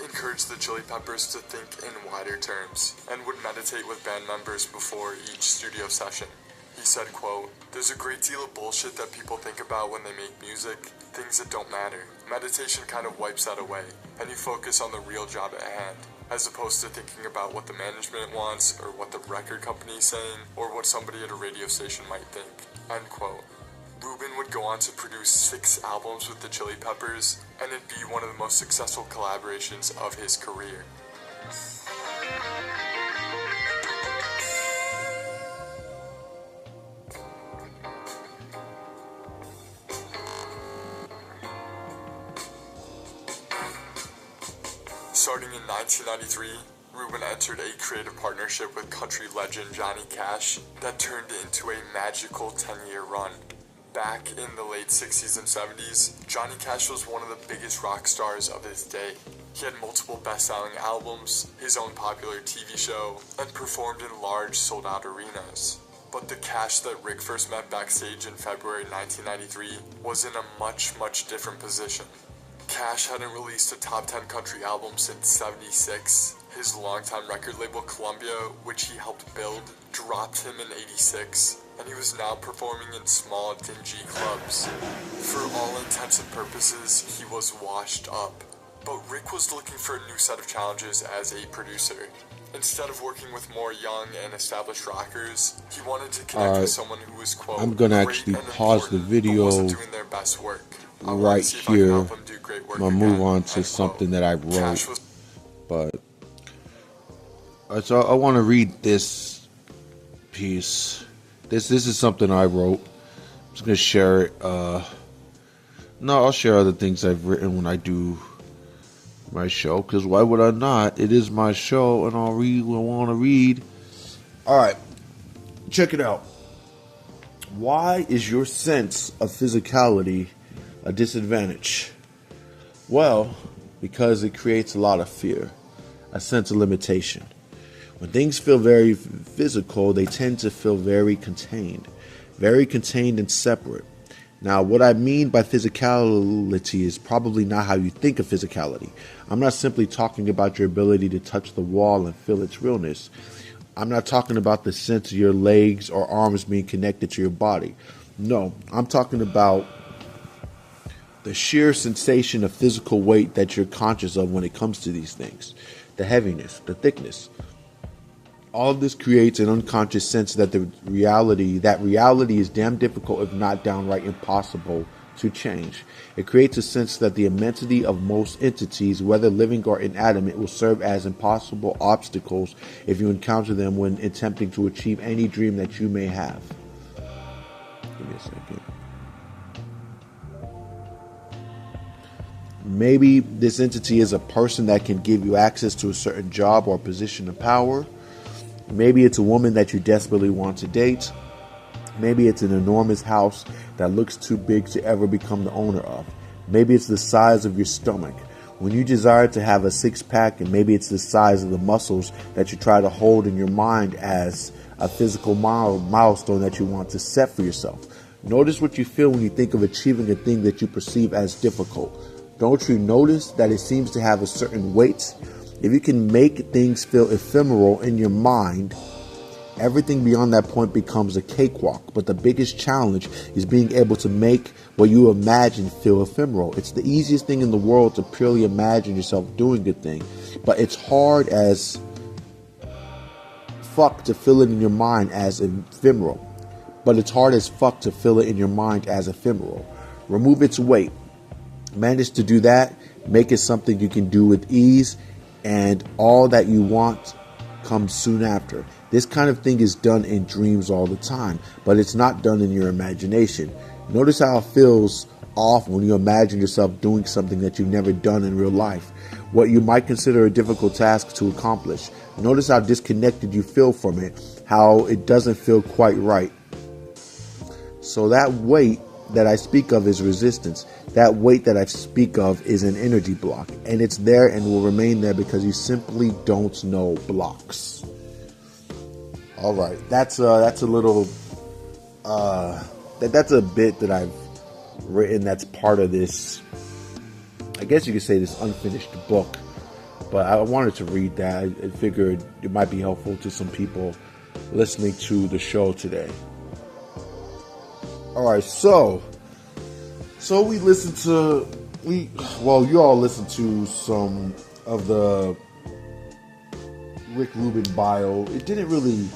encouraged the Chili Peppers to think in wider terms, and would meditate with band members before each studio session. He said, quote, "There's a great deal of bullshit that people think about when they make music, things that don't matter. Meditation kind of wipes that away, and you focus on the real job at hand, as opposed to thinking about what the management wants, or what the record company is saying, or what somebody at a radio station might think." End quote. Rubin would go on to produce 6 albums with the Chili Peppers, and it'd be one of the most successful collaborations of his career. Starting in 1993, Rubin entered a creative partnership with country legend Johnny Cash that turned into a magical 10-year run. Back in the late 60s and 70s, Johnny Cash was one of the biggest rock stars of his day. He had multiple best-selling albums, his own popular TV show, and performed in large sold-out arenas. But the Cash that Rick first met backstage in February 1993 was in a much, much different position. Cash hadn't released a top 10 country album since '76. His longtime record label Columbia, which he helped build, dropped him in '86, and he was now performing in small, dingy clubs. For all intents and purposes, he was washed up. But Rick was looking for a new set of challenges as a producer. Instead of working with more young and established rockers, he wanted to connect with someone who was, quote, I'm gonna actually pause the video doing their best work. right here. I'm gonna move on to something that I wrote, but so I want to read this piece. This is something I wrote. I'm just gonna share it. No, I'll share other things I've written when I do my show, because why would I not? It is my show, and I'll read what I want to read. All right, check it out. Why is your sense of physicality a disadvantage? Well, because it creates a lot of fear, a sense of limitation. When things feel very physical, they tend to feel very contained and separate. Now, what I mean by physicality is probably not how you think of physicality. I'm not simply talking about your ability to touch the wall and feel its realness. I'm not talking about the sense of your legs or arms being connected to your body. No, I'm talking about the sheer sensation of physical weight that you're conscious of when it comes to these things. The heaviness, the thickness. All of this creates an unconscious sense that reality is damn difficult, if not downright impossible, to change. It creates a sense that the immensity of most entities, whether living or inanimate, will serve as impossible obstacles if you encounter them when attempting to achieve any dream that you may have. Give me a second. Maybe this entity is a person that can give you access to a certain job or position of power. Maybe it's a woman that you desperately want to date. Maybe it's an enormous house that looks too big to ever become the owner of. Maybe it's the size of your stomach when you desire to have a six-pack, and maybe it's the size of the muscles that you try to hold in your mind as a physical milestone that you want to set for yourself. Notice what you feel when you think of achieving a thing that you perceive as difficult. Don't you notice that it seems to have a certain weight? If you can make things feel ephemeral in your mind, everything beyond that point becomes a cakewalk. But the biggest challenge is being able to make what you imagine feel ephemeral. It's the easiest thing in the world to purely imagine yourself doing a thing, but it's hard as fuck to feel it in your mind as ephemeral. Remove its weight. Manage to do that. Make it something you can do with ease, and all that you want comes soon after. This kind of thing is done in dreams all the time, but it's not done in your imagination. Notice how it feels off when you imagine yourself doing something that you've never done in real life, what you might consider a difficult task to accomplish. Notice how disconnected you feel from it, how it doesn't feel quite right. So that weight that I speak of is resistance. That weight that I speak of is an energy block, and it's there and will remain there because you simply don't know blocks. All right, that's a little that's a bit that I've written that's part of this, I guess you could say, this unfinished book. But I wanted to read that. I figured it might be helpful to some people listening to the show today. All right, so we listened to you all listened to some of the Rick Rubin bio. It didn't really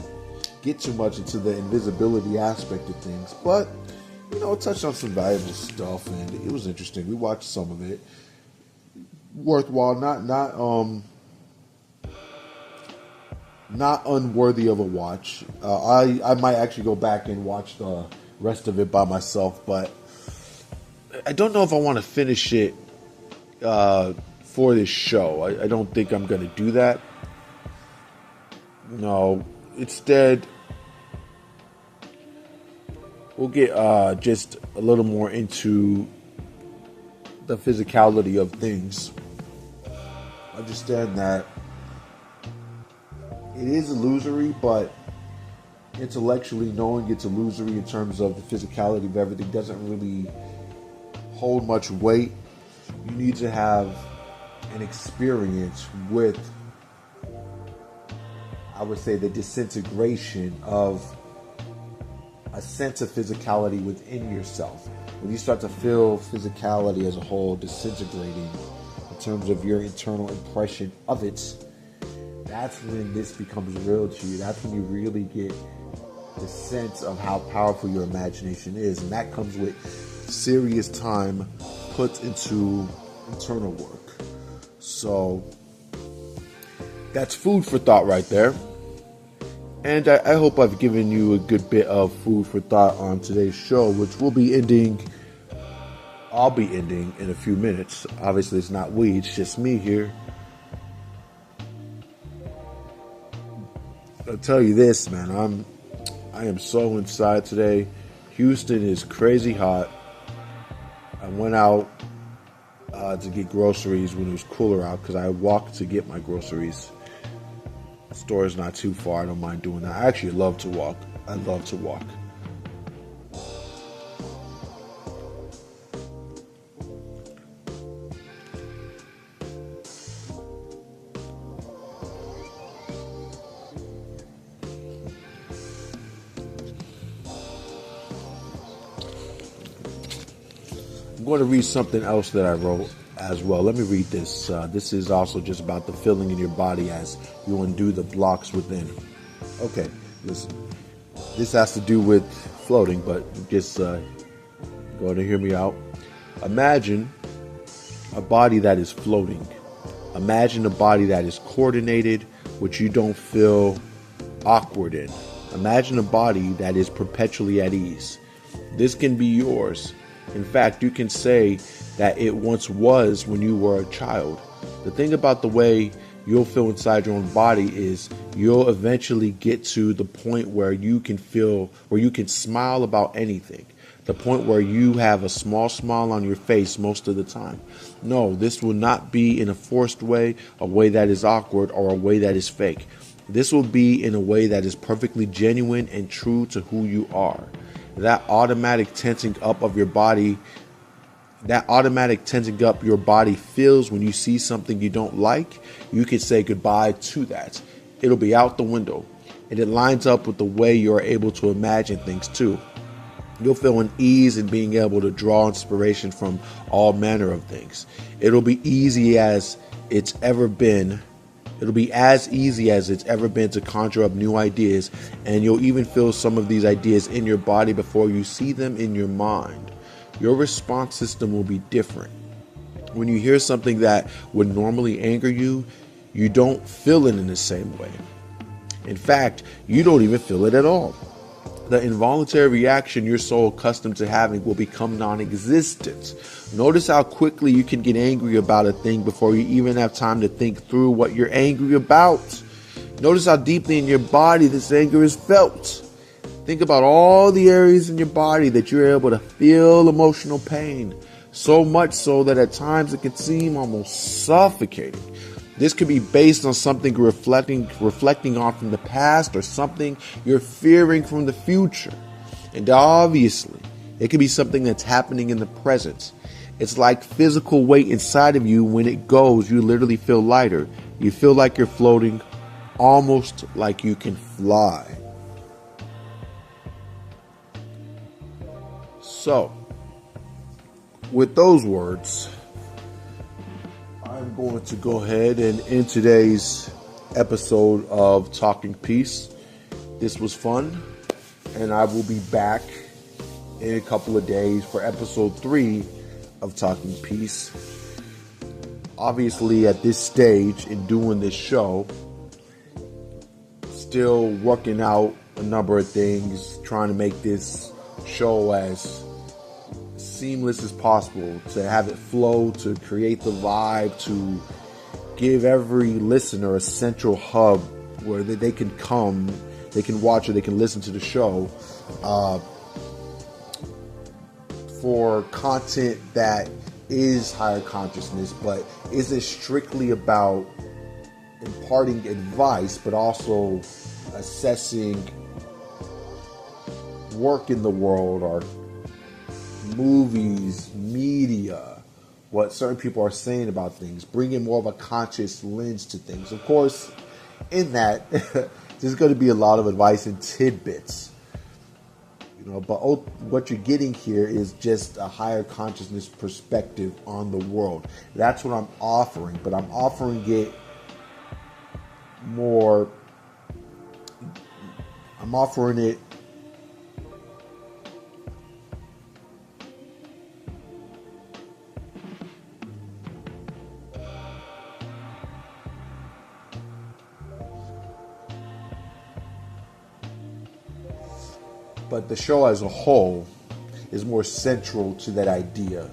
get too much into the invisibility aspect of things, but it touched on some valuable stuff, and it was interesting. We watched some of it. Worthwhile, not unworthy of a watch. I might actually go back and watch the rest of it by myself, but I don't know if I want to finish it for this show. I don't think I'm going to do that. No, instead, we'll get just a little more into the physicality of things. Understand that it is illusory, but intellectually knowing it's illusory in terms of the physicality of everything doesn't really hold much weight. You need to have an experience with, I would say, the disintegration of a sense of physicality within yourself. When you start to feel physicality as a whole disintegrating in terms of your internal impression of it, that's when this becomes real to you. That's when you really get the sense of how powerful your imagination is. And that comes with serious time put into internal work. So that's food for thought right there. And I hope I've given you a good bit of food for thought on today's show, which I'll be ending in a few minutes. Obviously, it's not we, it's just me here. I'll tell you this, man, I am so inside today. Houston is crazy hot. I went out to get groceries when it was cooler out because I walked to get my groceries. The store is not too far. I don't mind doing that. I actually love to walk. I love to walk. I'm going to read something else that I wrote as well. Let me read this. This is also just about the feeling in your body as you undo the blocks within. Okay, listen. This has to do with floating, but just go to hear me out. Imagine a body that is floating. Imagine a body that is coordinated, which you don't feel awkward in. Imagine a body that is perpetually at ease. This can be yours. In fact, you can say that it once was when you were a child. The thing about the way you'll feel inside your own body is you'll eventually get to the point where you can smile about anything. The point where you have a small smile on your face most of the time. No, this will not be in a forced way, a way that is awkward, or a way that is fake. This will be in a way that is perfectly genuine and true to who you are. That automatic tensing up of your body feels when you see something you don't like. You can say goodbye to that. It'll be out the window. And it lines up with the way you're able to imagine things too. You'll feel an ease in being able to draw inspiration from all manner of things. It'll be easy as it's ever been. It'll be as easy as it's ever been to conjure up new ideas, and you'll even feel some of these ideas in your body before you see them in your mind. Your response system will be different. When you hear something that would normally anger you, you don't feel it in the same way. In fact, you don't even feel it at all. The involuntary reaction you're so accustomed to having will become non-existent. Notice how quickly you can get angry about a thing before you even have time to think through what you're angry about. Notice how deeply in your body this anger is felt. Think about all the areas in your body that you're able to feel emotional pain. So much so that at times it can seem almost suffocating. This could be based on something you're reflecting on from the past or something you're fearing from the future. And obviously, it could be something that's happening in the present. It's like physical weight inside of you. When it goes, you literally feel lighter. You feel like you're floating, almost like you can fly. So, with those words, I'm going to go ahead and end today's episode of Talking Peace. This was fun, and I will be back in a couple of days for episode 3 of Talking Peace. Obviously, at this stage in doing this show, still working out a number of things, trying to make this show as seamless as possible, to have it flow, to create the vibe, to give every listener a central hub where they can come, they can watch or they can listen to the show for content that is higher consciousness, but isn't strictly about imparting advice, but also assessing work in the world or movies, media, what certain people are saying about things, bringing more of a conscious lens to things. Of course, in that, there's going to be a lot of advice and tidbits, but what you're getting here is just a higher consciousness perspective on the world. That's what I'm offering, but I'm offering it more. I'm offering it but the show as a whole is more central to that idea.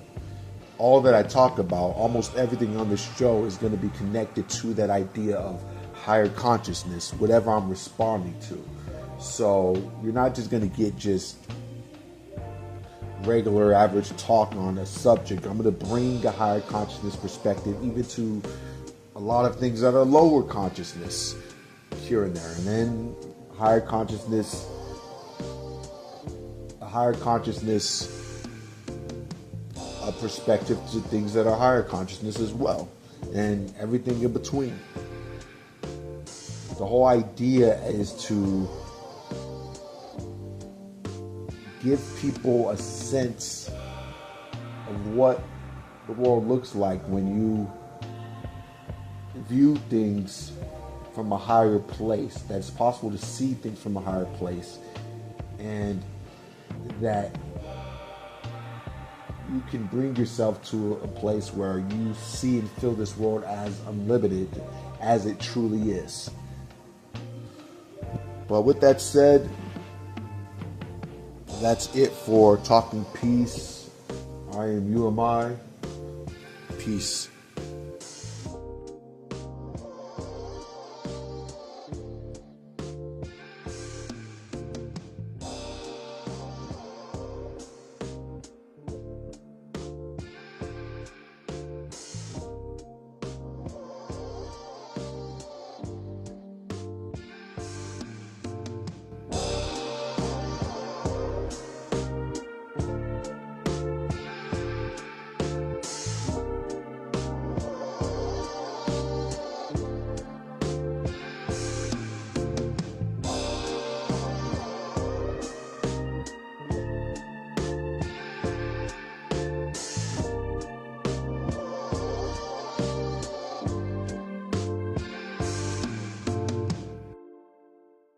All that I talk about, almost everything on this show is going to be connected to that idea of higher consciousness, whatever I'm responding to. So you're not just going to get just regular average talk on a subject. I'm going to bring a higher consciousness perspective even to a lot of things that are lower consciousness here and there. And then higher consciousness a perspective to things that are higher consciousness as well, and everything in between. The whole idea is to give people a sense of what the world looks like when you view things from a higher place, that it's possible to see things from a higher place, and that you can bring yourself to a place where you see and feel this world as unlimited as it truly is. But with that said, that's it for Talking Peace. I am UMI. Peace.